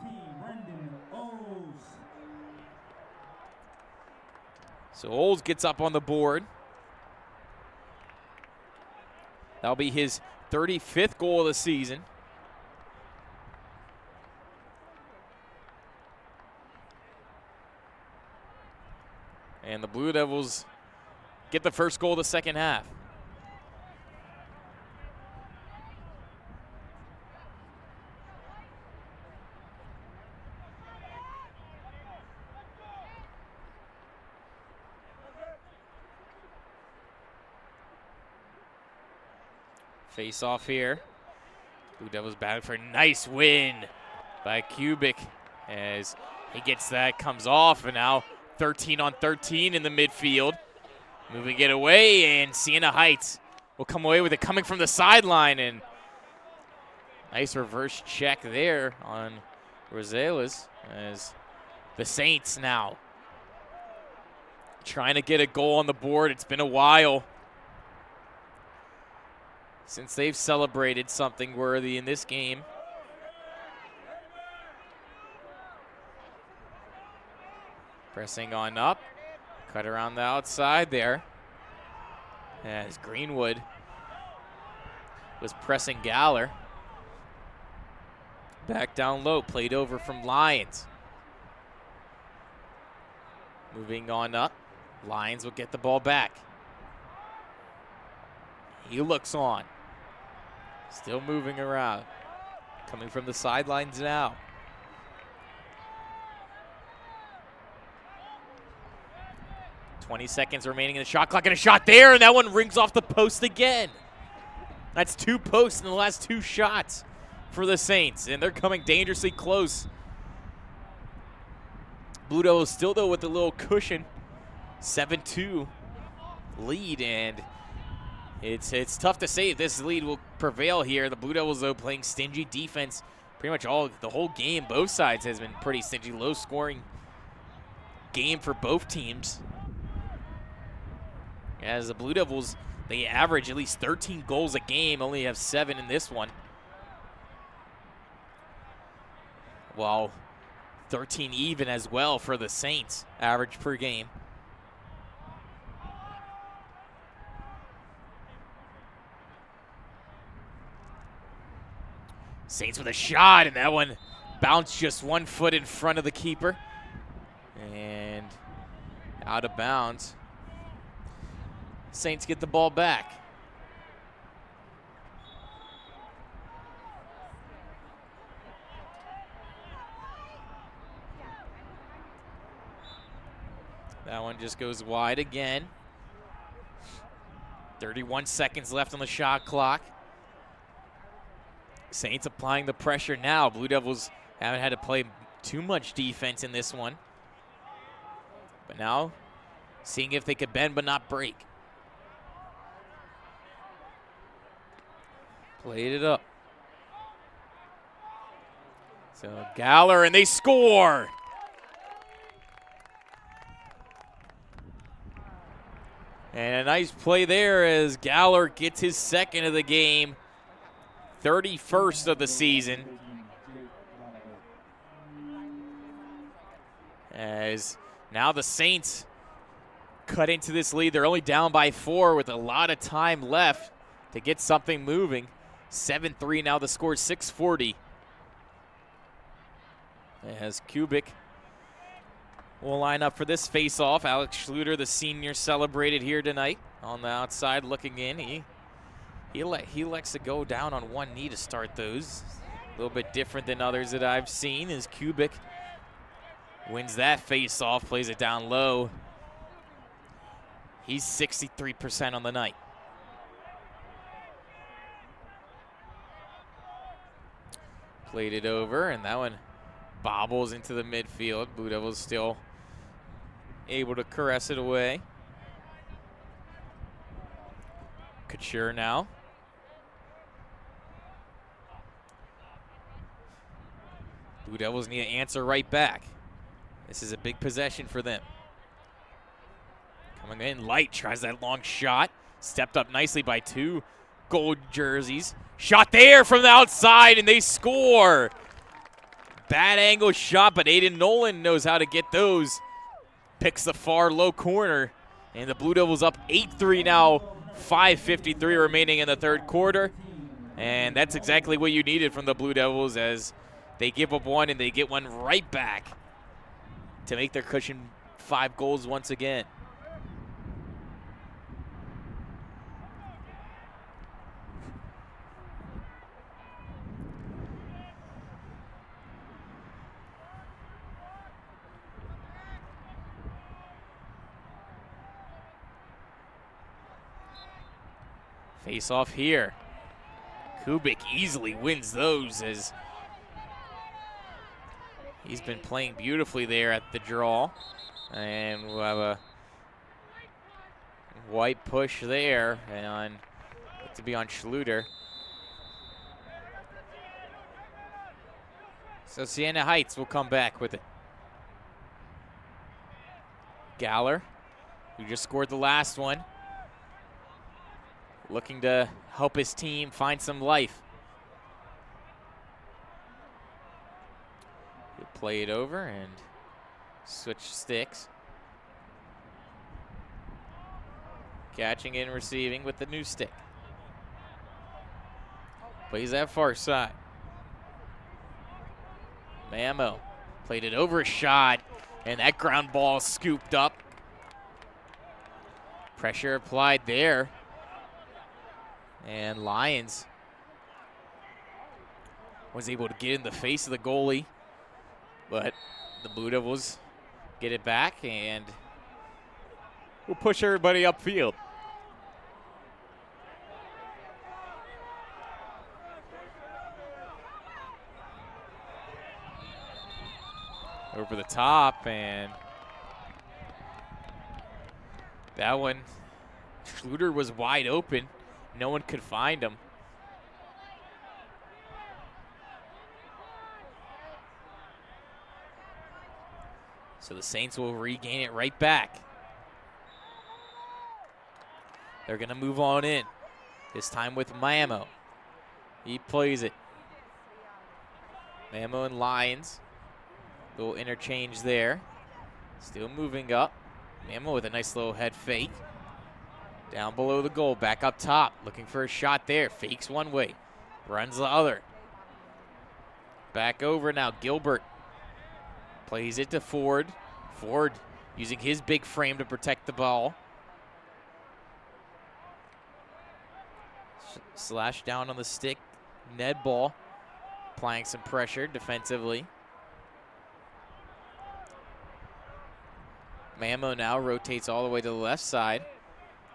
So Oles gets up on the board. That'll be his 35th goal of the season. And the Blue Devils get the first goal of the second half. Face off here. Blue Devils battling for a nice win by Kubik as he gets that, comes off, and now 13 on 13 in the midfield. Moving it away, and Siena Heights will come away with it coming from the sideline, and nice reverse check there on Rosales as the Saints now trying to get a goal on the board. It's been a while since they've celebrated something worthy in this game. Pressing on up, cut around the outside there as Greenwood was pressing Galler. Back down low, played over from Lions. Moving on up, Lions will get the ball back. He looks on. Still moving around. Coming from the sidelines now. .20 seconds remaining in the shot clock, and a shot there, and that one rings off the post again. That's 2 posts in the last 2 shots for the Saints, and they're coming dangerously close. Blue Devils still, though, with a little cushion. 7-2 lead, and it's tough to say if this lead will prevail here. The Blue Devils, though, playing stingy defense pretty much the whole game. Both sides has been pretty stingy, low-scoring game for both teams. As the Blue Devils, they average at least 13 goals a game, only have 7 in this one, while 13 even as well for the Saints, average per game. Saints with a shot, and that one bounced just 1 foot in front of the keeper and out of bounds. Saints get the ball back. That one just goes wide again. 31 seconds left on the shot clock. Saints applying the pressure now. Blue Devils haven't had to play too much defense in this one, but now seeing if they could bend but not break. Played it up. So Galler, and they score. And a nice play there as Galler gets his second of the game, 31st of the season. As now the Saints cut into this lead. They're only down by 4 with a lot of time left to get something moving. 7-3 now the score, 6:40. As Kubik will line up for this face-off. Alex Schluter, the senior, celebrated here tonight on the outside looking in. He likes to go down on one knee to start those. A little bit different than others that I've seen as Kubik wins that face-off, plays it down low. He's 63% on the night. Played it over, and that one bobbles into the midfield. Blue Devils still able to caress it away. Couture now. Blue Devils need to answer right back. This is a big possession for them. Coming in, Light tries that long shot. Stepped up nicely by 2 gold jerseys. Shot there from the outside, and they score. Bad angle shot, but Aiden Nolan knows how to get those. Picks the far low corner, and the Blue Devils up 8-3 now. 5:53 remaining in the third quarter. And that's exactly what you needed from the Blue Devils as they give up one and they get one right back to make their cushion 5 goals once again. Face off here. Kubik easily wins those as he's been playing beautifully there at the draw. And we'll have a white push there and to be on Schluter. So Siena Heights will come back with it. Galler, who just scored the last one, looking to help his team find some life. He'll play it over and switch sticks. Catching and receiving with the new stick. Plays that far side. Mamo played it over a shot, and that ground ball scooped up. Pressure applied there. And Lyons was able to get in the face of the goalie, but the Blue Devils get it back and we'll push everybody upfield. Over the top, and that one, Schluter was wide open. No one could find him. So the Saints will regain it right back. They're going to move on in. This time with Mamo. He plays it. Mamo and Lyons. Little interchange there. Still moving up. Mamo with a nice little head fake. Down below the goal, back up top, looking for a shot there. Fakes one way, runs the other. Back over now, Gilbert plays it to Ford. Ford using his big frame to protect the ball. Slash down on the stick, Ned ball, applying some pressure defensively. Mamo now rotates all the way to the left side.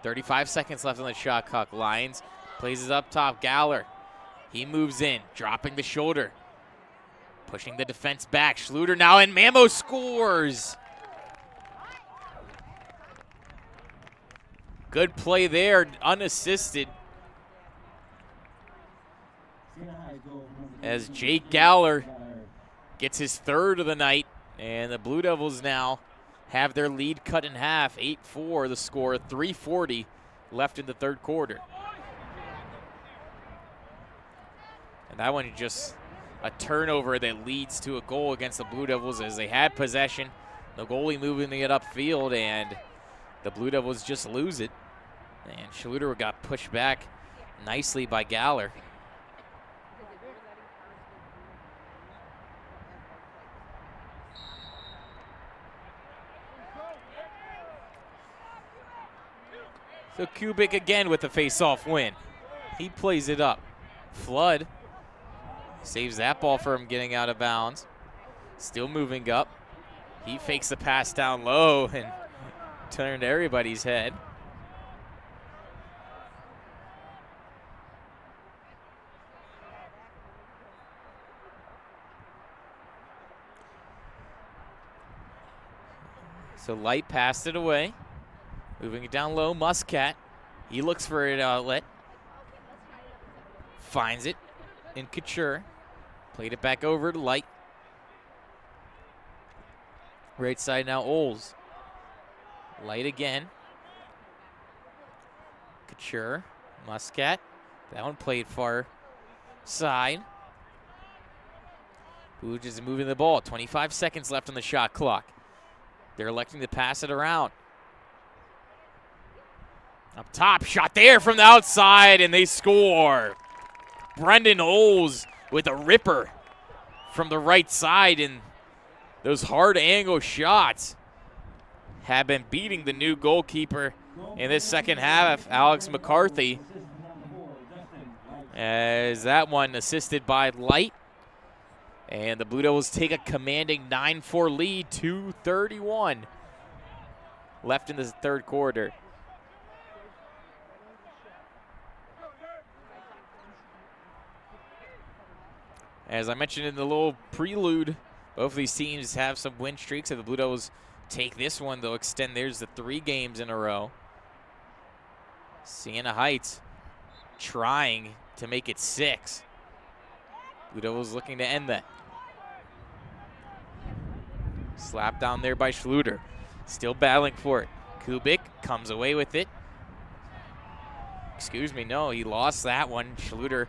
35 seconds left on the shot clock. Lyons plays it up top. Galler, he moves in, dropping the shoulder, pushing the defense back. Schluter now, and Mamo scores. Good play there, unassisted. As Jake Galler gets his 3rd of the night, and the Blue Devils now have their lead cut in half. 8-4 the score, 3:40 left in the third quarter. And that one is just a turnover that leads to a goal against the Blue Devils as they had possession. The goalie moving it upfield, and the Blue Devils just lose it. And Schluter got pushed back nicely by Galler. So Kubik again with the face-off win. He plays it up. Flood saves that ball from getting out of bounds. Still moving up. He fakes the pass down low and turned everybody's head. So Light passed it away. Moving it down low, Muscat. He looks for an outlet. Finds it in Couture. Played it back over to Light. Right side now, Oles. Light again. Couture, Muscat. That one played far side. Booge is moving the ball. 25 seconds left on the shot clock. They're electing to pass it around. Up top, shot there from the outside, and they score. Brendan Oles with a ripper from the right side, and those hard angle shots have been beating the new goalkeeper in this second half, Alex McCarthy, as that one assisted by Light. And the Blue Devils take a commanding 9-4 lead, 2:31 left in the third quarter. As I mentioned in the little prelude, both of these teams have some win streaks. If the Blue Devils take this one, they'll extend theirs to 3 games in a row. Siena Heights trying to make it 6. Blue Devils looking to end that. Slap down there by Schluter. Still battling for it. Kubik comes away with it. Excuse me, no, he lost that one. Schluter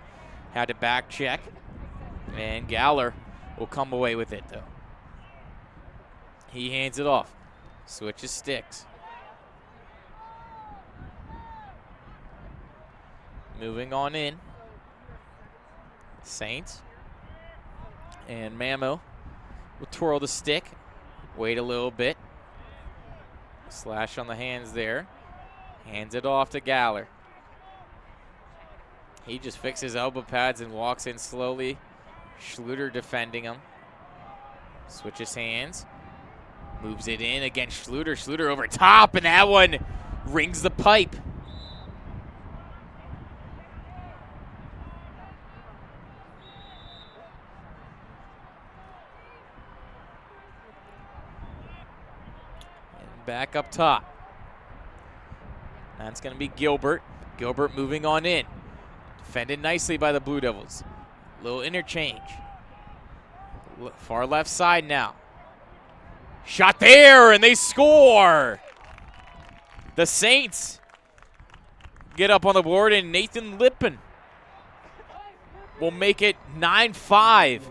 had to back check. And Galler will come away with it, though. He hands it off. Switches sticks. Moving on in. Saints. And Mamo will twirl the stick. Wait a little bit. Slash on the hands there. Hands it off to Galler. He just fixes elbow pads and walks in slowly. Schluter defending him. Switches hands. Moves it in against Schluter. Schluter over top, and that one rings the pipe. And back up top. That's going to be Gilbert. Gilbert moving on in. Defended nicely by the Blue Devils. Little interchange. Far left side now. Shot there, and they score. The Saints get up on the board, and Nathan Lippen will make it 9-5.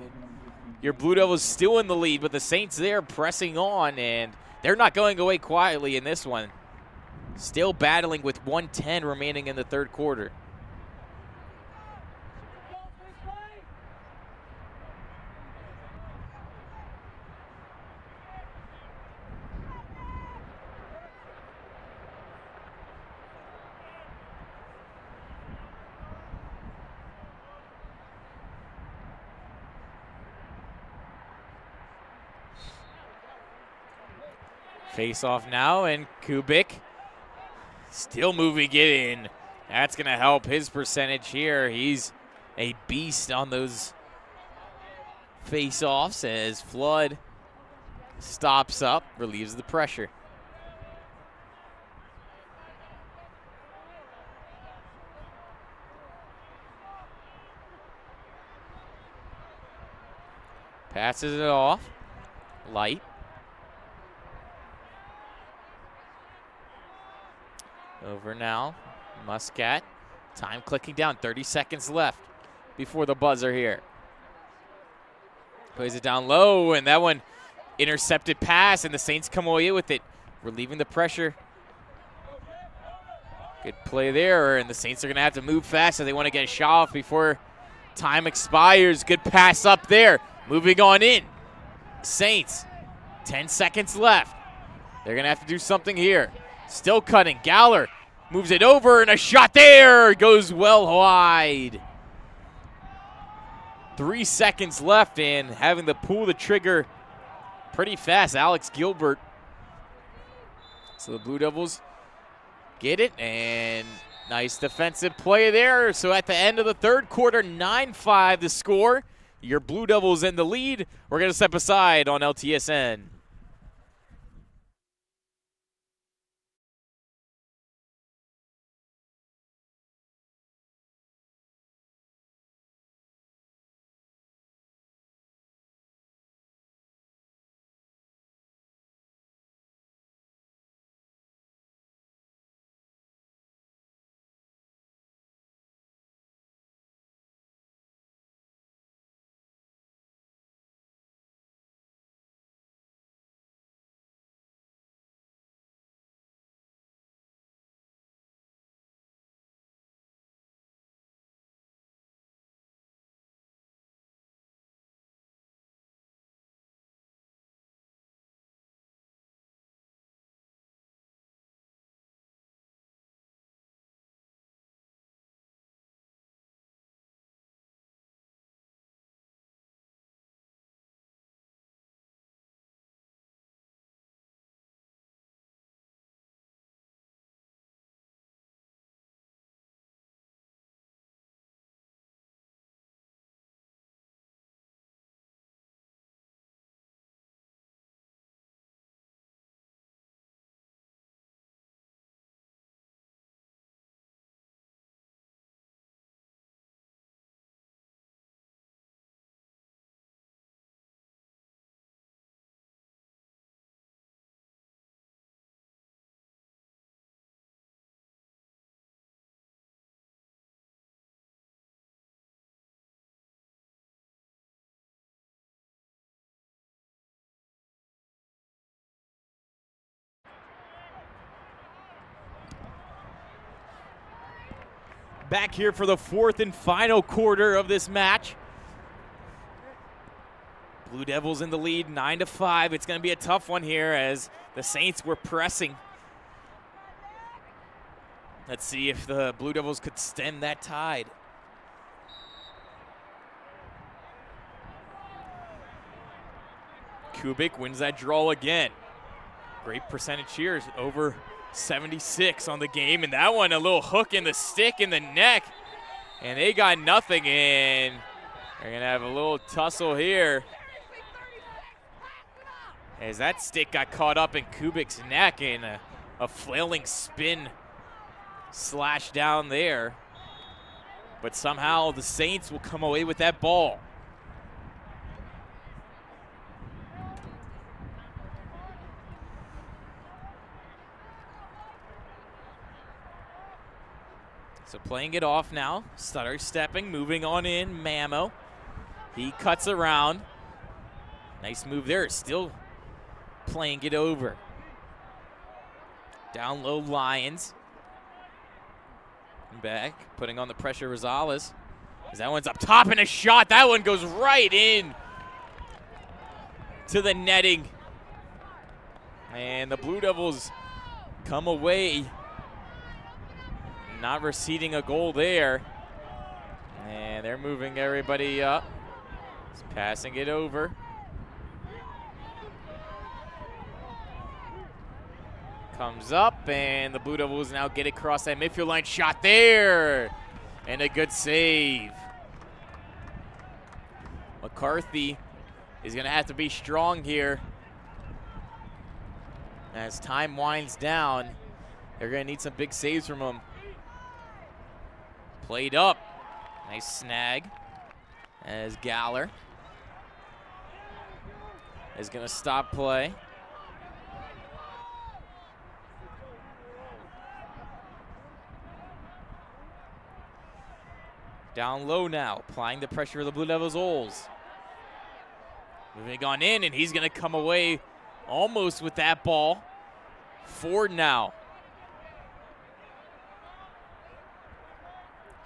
Your Blue Devils still in the lead, but the Saints there pressing on, and they're not going away quietly in this one. Still battling with 1:10 remaining in the third quarter. Face off now, and Kubik still moving it in. That's going to help his percentage here. He's a beast on those face-offs as Flood stops up, relieves the pressure. Passes it off. Light. Over now, Muscat. Time clicking down, 30 seconds left before the buzzer here. Plays it down low, and that one intercepted pass, and the Saints come away with it, relieving the pressure. Good play there, and the Saints are going to have to move fast if they want to get a shot off before time expires. Good pass up there. Moving on in. Saints, 10 seconds left. They're going to have to do something here. Still cutting. Galler moves it over, and a shot there goes well wide. 3 seconds left, and having to pull the trigger pretty fast, Alex Gilbert. So the Blue Devils get it, and nice defensive play there. So at the end of the third quarter, 9-5 the score. Your Blue Devils in the lead. We're going to step aside on LTSN. Back here for the fourth and final quarter of this match. Blue Devils in the lead, 9-5. It's going to be a tough one here as the Saints were pressing. Let's see if the Blue Devils could stem that tide. Kubik wins that draw again. Great percentage here, over 76 on the game, and that one a little hook in the stick in the neck, and they got nothing, and they're gonna have a little tussle here as that stick got caught up in Kubik's neck, and a flailing spin slash down there, but somehow the Saints will come away with that ball. So playing it off now, stutter stepping, moving on in, Mamo. He cuts around. Nice move there, still playing it over. Down low, Lions. Back, putting on the pressure, Rosales. That one's up top and a shot. That one goes right in to the netting. And the Blue Devils come away not receiving a goal there. And they're moving everybody up. Just passing it over. Comes up, and the Blue Devils now get across that midfield line. Shot there, and a good save. McCarthy is going to have to be strong here. As time winds down, they're going to need some big saves from him. Played up. Nice snag as Galler is going to stop play. Down low now, applying the pressure of the Blue Devils. Oles moving on in, and he's going to come away almost with that ball. Ford now.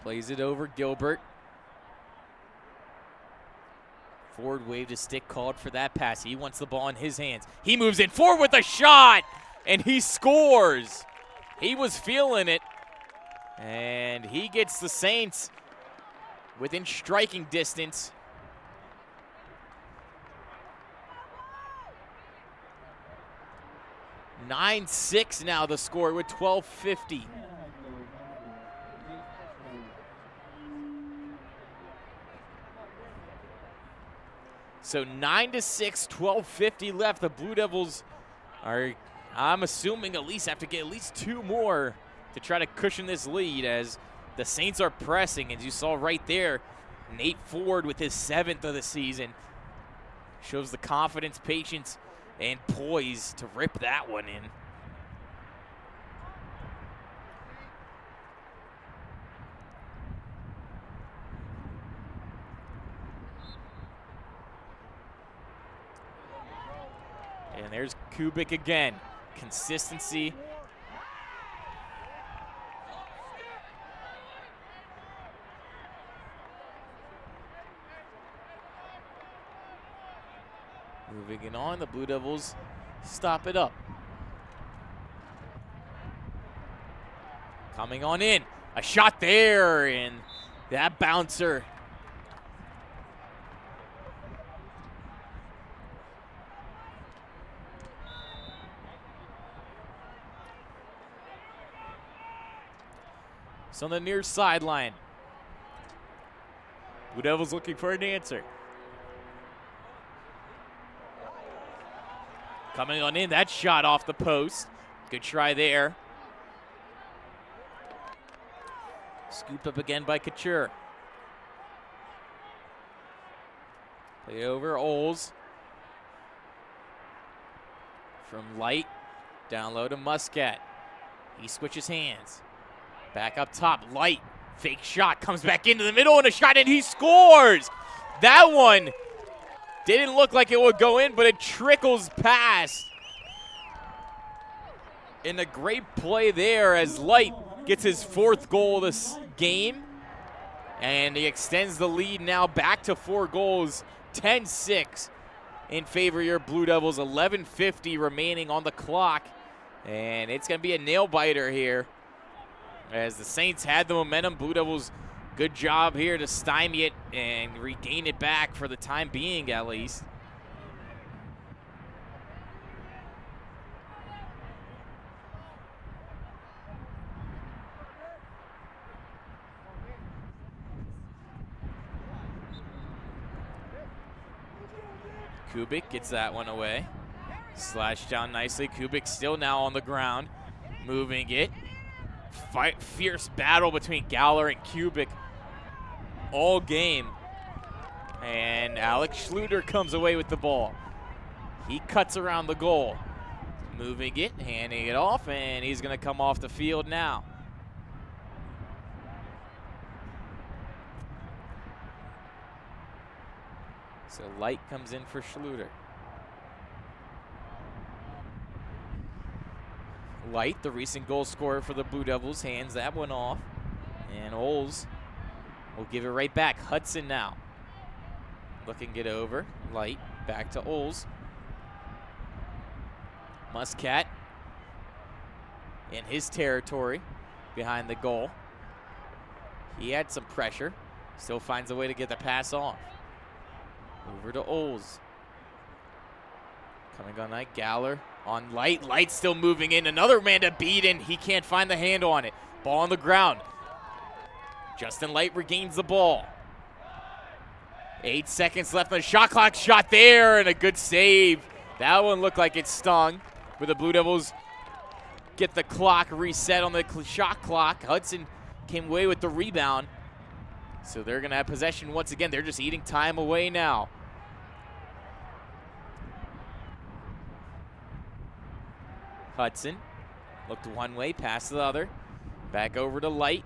Plays it over Gilbert. Ford waved his stick, called for that pass. He wants the ball in his hands. He moves in forward with a shot, and he scores. He was feeling it, and he gets the Saints within striking distance. (9-6) now the score with 12:50. So 9-6, 12:50 left. The Blue Devils are, I'm assuming, at least have to get at least 2 more to try to cushion this lead as the Saints are pressing. As you saw right there, Nate Ford with his 7th of the season shows the confidence, patience, and poise to rip that one in. And there's Kubik again. Consistency. Moving it on, the Blue Devils stop it up. Coming on in. A shot there, and that bouncer. It's on the near sideline. Blue Devils looking for an answer. Coming on in, that shot off the post. Good try there. Scooped up again by Couture. Play over, Oles. From Light, down low to Muscat. He switches hands. Back up top, Light, fake shot, comes back into the middle and a shot, and he scores! That one didn't look like it would go in, but it trickles past. And a great play there as Light gets his 4th goal this game. And he extends the lead now back to 4 goals, 10-6 in favor of your Blue Devils, 11:50 remaining on the clock. And it's going to be a nail-biter here. As the Saints had the momentum, Blue Devils, good job here to stymie it and regain it back for the time being, at least. Kubik gets that one away. Slashed down nicely. Kubik still now on the ground, moving it. Fierce battle between Galler and Kubik all game. And Alex Schluter comes away with the ball. He cuts around the goal. Moving it, handing it off, and he's going to come off the field now. So Light comes in for Schluter. Light, the recent goal scorer for the Blue Devils, hands that one off. And Oles will give it right back. Hudson now looking it over. Light, back to Oles. Muscat in his territory behind the goal. He had some pressure. Still finds a way to get the pass off. Over to Oles. Coming on night, Galler on Light. Light still moving in. Another man to beat, and he can't find the handle on it. Ball on the ground. Justin Light regains the ball. 8 seconds left on the shot clock. Shot there, and a good save. That one looked like it stung. With the Blue Devils get the clock reset on the shot clock. Hudson came away with the rebound. So they're going to have possession once again. They're just eating time away now. Hudson looked one way, passed the other. Back over to Light.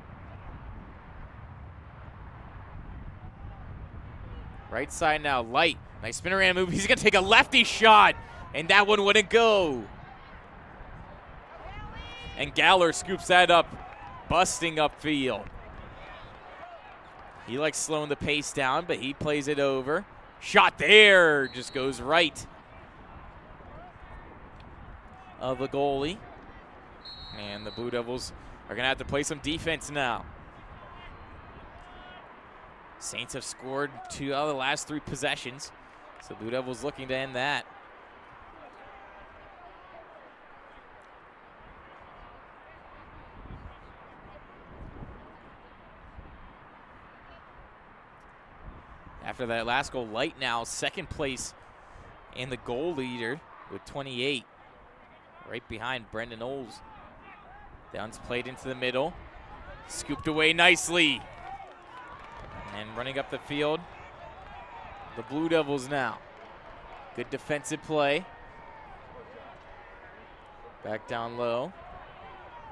Right side now, Light. Nice spin around move. He's going to take a lefty shot, and that one wouldn't go. And Galler scoops that up, busting upfield. He likes slowing the pace down, but he plays it over. Shot there, just goes right of the goalie. And the Blue Devils are going to have to play some defense now. Saints have scored 2 out of the last 3 possessions, so Blue Devils looking to end that. After that last goal, Light now second place in the goal leader with 28, right behind Brendan Oles. Downs played into the middle, scooped away nicely. And running up the field, the Blue Devils now. Good defensive play. Back down low.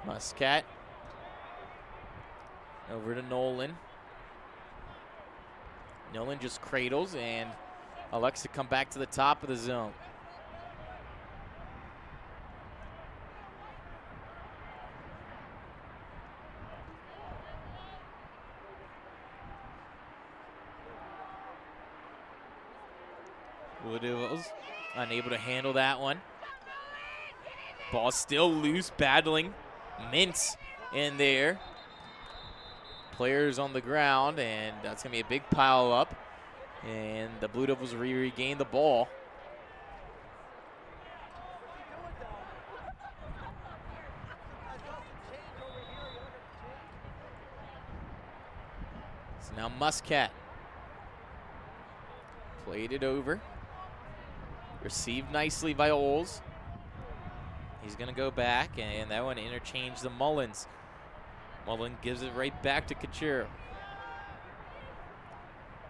Muscat. Over to Nolan. Nolan just cradles and elects to come back to the top of the zone. Blue Devils unable to handle that one. Ball still loose, battling. Mintz in there. Players on the ground, and that's going to be a big pile up. And the Blue Devils regain the ball. So now Muscat. Played it over. Received nicely by Oles. He's going to go back, and that one interchanged the Mullins. Mullen gives it right back to Couture.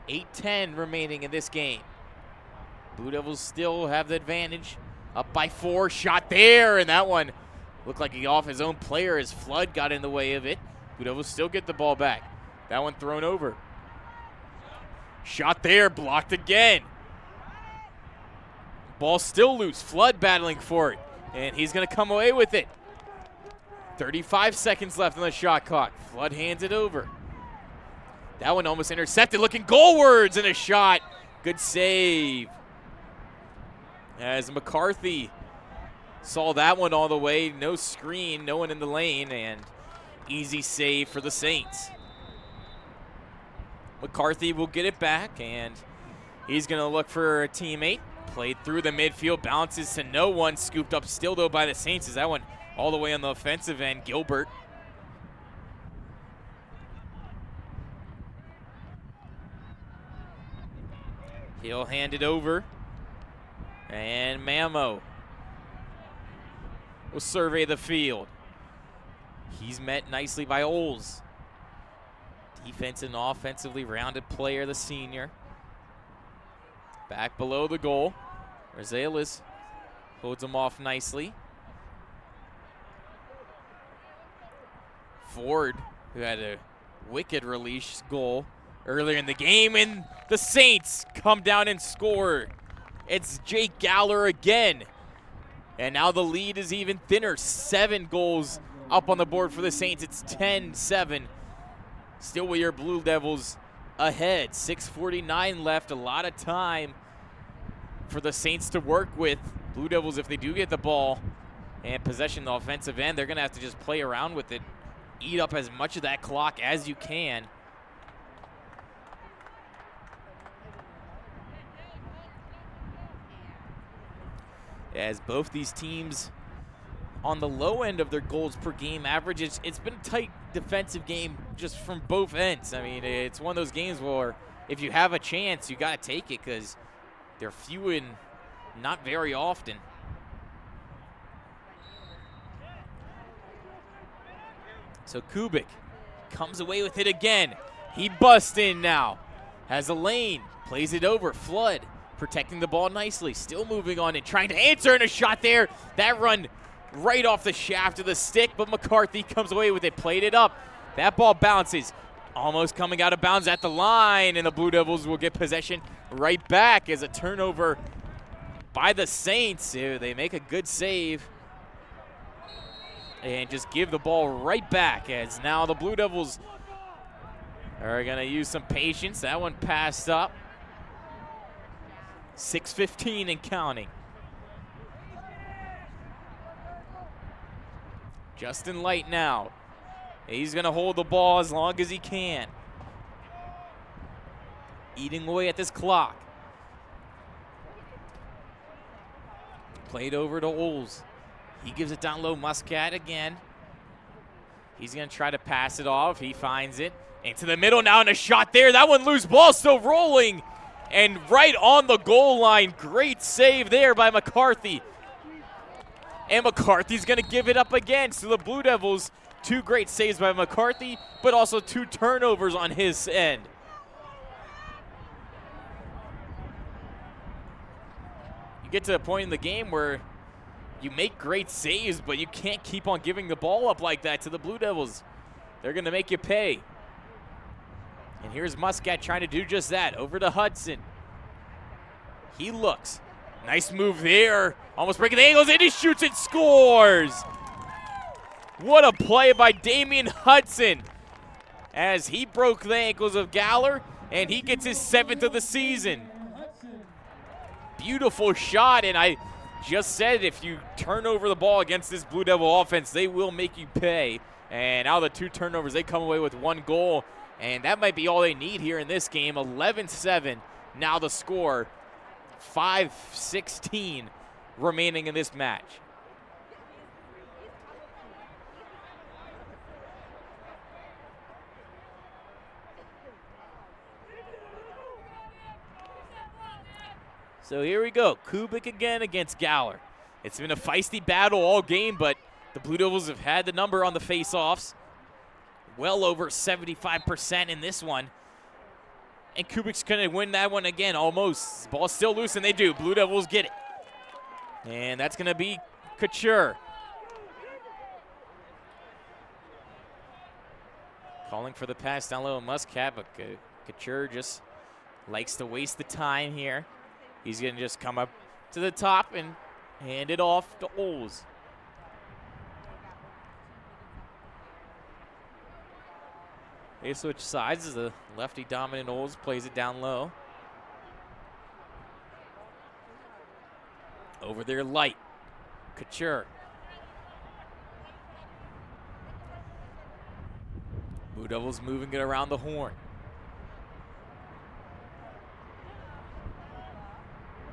8:10 remaining in this game. Blue Devils still have the advantage. Up by 4, shot there, and that one looked like he off his own player as Flood got in the way of it. Blue Devils still get the ball back. That one thrown over. Shot there, blocked again. Ball still loose, Flood battling for it, and he's gonna come away with it. 35 seconds left on the shot clock. Flood hands it over. That one almost intercepted, looking goalwards, and a shot. Good save. As McCarthy saw that one all the way, no screen, no one in the lane, and easy save for the Saints. McCarthy will get it back, and he's gonna look for a teammate. Played through the midfield, bounces to no one, scooped up still though by the Saints. Is that one all the way on the offensive end? Gilbert. He'll hand it over. And Mamo will survey the field. He's met nicely by Oles. Defense and offensively rounded player, the senior. Back below the goal. Rosales holds him off nicely. Ford, who had a wicked release goal earlier in the game, and the Saints come down and score. It's Jake Galler again. And now the lead is even thinner. 7 goals up on the board for the Saints. It's 10-7. Still with your Blue Devils ahead. 6:49 left. A lot of time for the Saints to work with. Blue Devils, if they do get the ball and possession the offensive end, they're going to have to just play around with it. Eat up as much of that clock as you can. As both these teams on the low end of their goals per game average, it's been a tight defensive game just from both ends. I mean, it's one of those games where if you have a chance, you got to take it because they're few and not very often. So Kubik comes away with it again. He busts in now. Has a lane. Plays it over. Flood protecting the ball nicely. Still moving on and trying to answer, and a shot there. That run right off the shaft of the stick, but McCarthy comes away with it. Played it up. That ball bounces. Almost coming out of bounds at the line, and the Blue Devils will get possession right back as a turnover by the Saints. They make a good save and just give the ball right back, as now the Blue Devils are going to use some patience. That one passed up. 6:15 and counting. Justin Light now. He's going to hold the ball as long as he can. Eating away at this clock. Played over to Oles. He gives it down low. Muscat again. He's going to try to pass it off. He finds it. Into the middle now, and a shot there. That one loose ball, still rolling. And right on the goal line. Great save there by McCarthy. And McCarthy's going to give it up again. So the Blue Devils, 2 great saves by McCarthy, but also 2 turnovers on his end. You get to a point in the game where you make great saves, but you can't keep on giving the ball up like that to the Blue Devils. They're going to make you pay. And here's Muscat trying to do just that. Over to Hudson. He looks. Nice move there. Almost breaking the angles, and he shoots and scores. What a play by Damian Hudson, as he broke the ankles of Galler, and he gets his 7th of the season. Beautiful shot, and I just said if you turn over the ball against this Blue Devil offense, they will make you pay. And out of the 2 turnovers, they come away with 1 goal, and that might be all they need here in this game. 11-7 now the score. 5:16 remaining in this match. So here we go. Kubik again against Galler. It's been a feisty battle all game, but the Blue Devils have had the number on the face-offs. Well over 75% in this one. And Kubik's going to win that one again, almost. Ball's still loose, and they do. Blue Devils get it. And that's going to be Couture. Calling for the pass down low, Muscat, but Couture just likes to waste the time here. He's going to just come up to the top and hand it off to Oles. They switch sides as the lefty dominant Oles plays it down low. Over there, Light. Couture. Blue Devils moving it around the horn.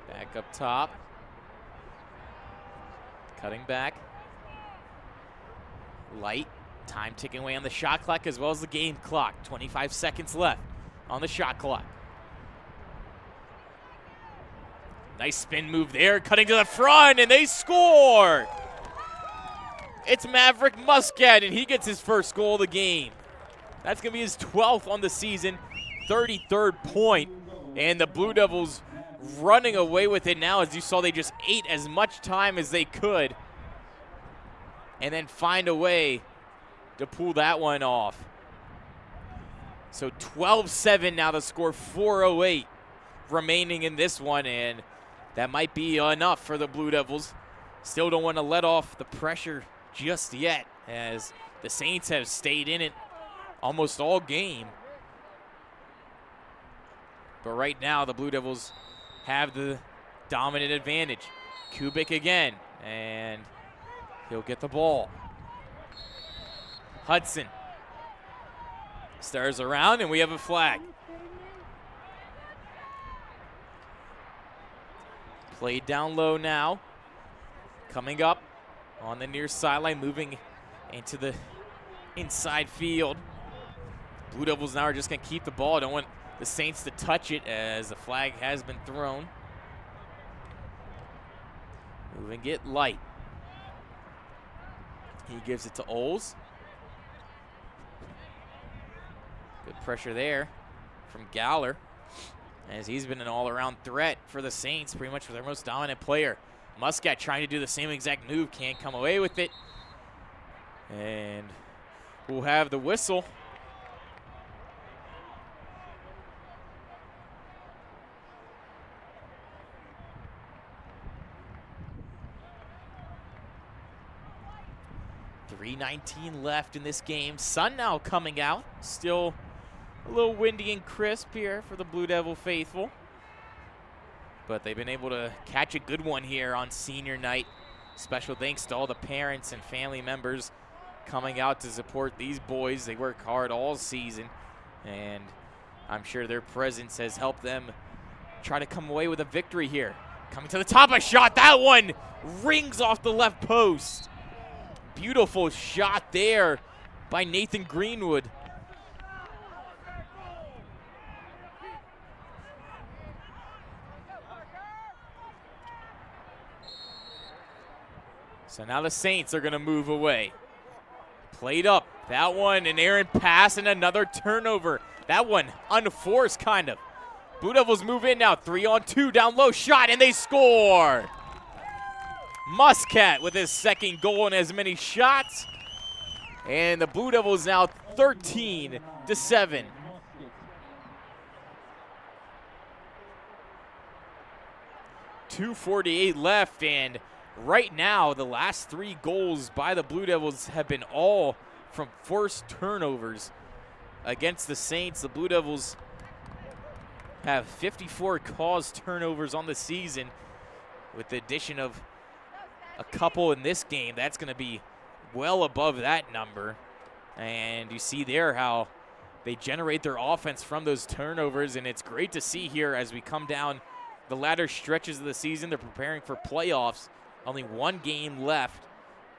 Back up top. Cutting back. Light. Time ticking away on the shot clock as well as the game clock. 25 seconds left on the shot clock. Nice spin move there, cutting to the front, and they score! It's Maverick Muscat, and he gets his first goal of the game. That's going to be his 12th on the season, 33rd point, and the Blue Devils running away with it now. As you saw, they just ate as much time as they could and then find a way to pull that one off. So 12-7 now to score. 4:08 remaining in this one, and that might be enough for the Blue Devils. Still don't want to let off the pressure just yet, as the Saints have stayed in it almost all game. But right now, the Blue Devils have the dominant advantage. Kubik again, and he'll get the ball. Hudson stirs around, and we have a flag. Played down low now. Coming up on the near sideline, moving into the inside field. Blue Devils now are just going to keep the ball. Don't want the Saints to touch it, as the flag has been thrown. Moving it Light. He gives it to Oles. Good pressure there from Galler, as he's been an all-around threat for the Saints, pretty much for their most dominant player. Muscat trying to do the same exact move, can't come away with it. And we'll have the whistle. 3:19 left in this game. Sun now coming out. Still a little windy and crisp here for the Blue Devil faithful. But they've been able to catch a good one here on senior night. Special thanks to all the parents and family members coming out to support these boys. They work hard all season, and I'm sure their presence has helped them try to come away with a victory here. Coming to the top, a shot. That one rings off the left post. Beautiful shot there by Nathan Greenwood. So now the Saints are going to move away. Played up. That one, an errant pass and another turnover. That one unforced, kind of. Blue Devils move in now. 3-on-2, down low, shot, and they score. Muscat with his second goal and as many shots. And the Blue Devils now 13-7. .248 left, and right now the last 3 goals by the Blue Devils have been all from forced turnovers against the Saints. The Blue Devils have 54 caused turnovers on the season. With the addition of a couple in this game, that's going to be well above that number. And you see there how they generate their offense from those turnovers, and it's great to see here as we come down the latter stretches of the season. They're preparing for playoffs. Only 1 game left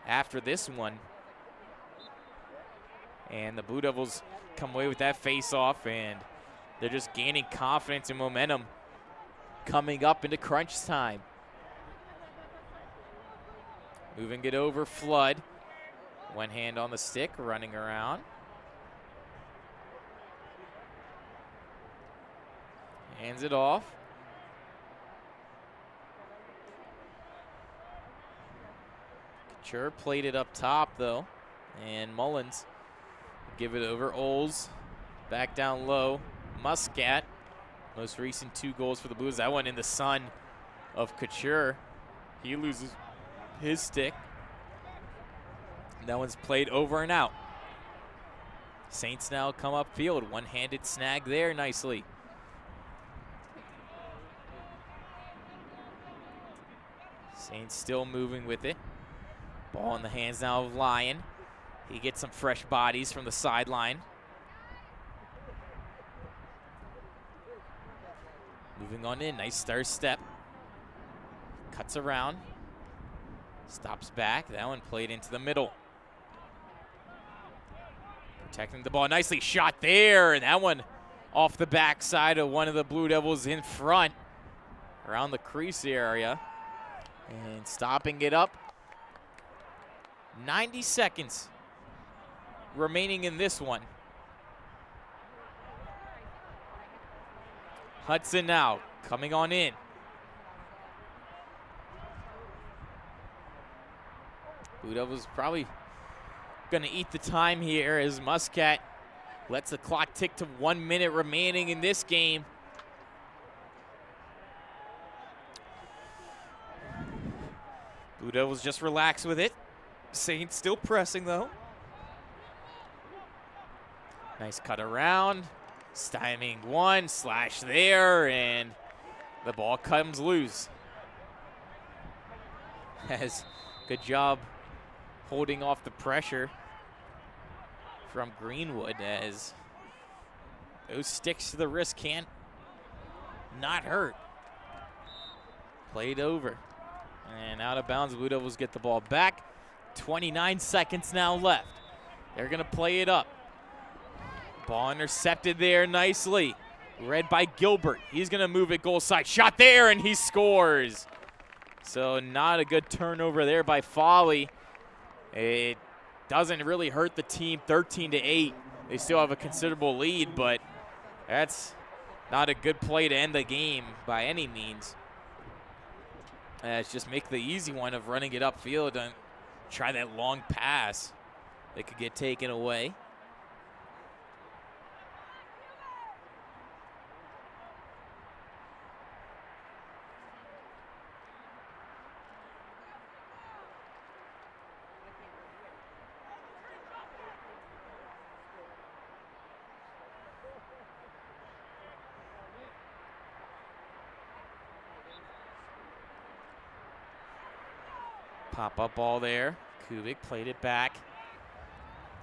after this one. And the Blue Devils come away with that face-off, and they're just gaining confidence and momentum coming up into crunch time. Moving it over, Flood. One hand on the stick, running around. Hands it off. Couture played it up top, though. And Mullins give it over. Oles back down low. Muscat, most recent 2 goals for the Blues. That one in the sun of Couture. He loses his stick. That one's played over and out. Saints now come upfield. One-handed snag there nicely. Saints still moving with it. Ball in the hands now of Lyon. He gets some fresh bodies from the sideline. Moving on in, nice star step. Cuts around. Stops back, that one played into the middle. Protecting the ball nicely, shot there, and that one off the backside of one of the Blue Devils in front. Around the crease area. And stopping it up. 90 seconds remaining in this one. Hudson now coming on in. Blue Devils probably going to eat the time here as Muscat lets the clock tick to 1 minute remaining in this game. Blue Devils just relax with it. Saints still pressing, though. Nice cut around. Stymieing one, slash there, and the ball comes loose. Good job holding off the pressure from Greenwood, as those sticks to the wrist can't not hurt. Played over. And out of bounds, Blue Devils get the ball back. 29 seconds now left. They're going to play it up. Ball intercepted there nicely. Read by Gilbert. He's going to move it goal side. Shot there, and he scores. So not a good turnover there by Folly. It doesn't really hurt the team. 13-8. They still have a considerable lead, but that's not a good play to end the game by any means. It's just make the easy one of running it upfield and try that long pass that could get taken away. Pop-up ball there. Kubik played it back.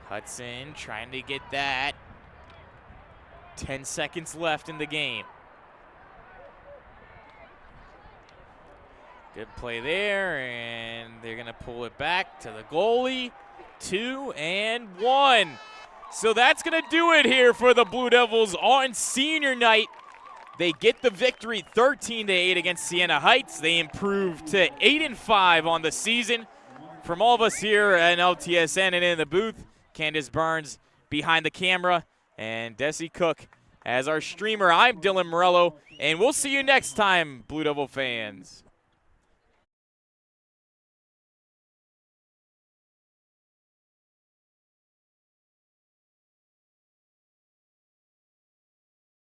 Hudson trying to get that. 10 seconds left in the game. Good play there, and they're going to pull it back to the goalie. 2 and 1. So that's going to do it here for the Blue Devils on senior night. They get the victory 13-8 against Siena Heights. They improve to 8-5 on the season. From all of us here at LTSN and in the booth, Candace Burns behind the camera, and Desi Cook as our streamer. I'm Dylan Morello, and we'll see you next time, Blue Devil fans.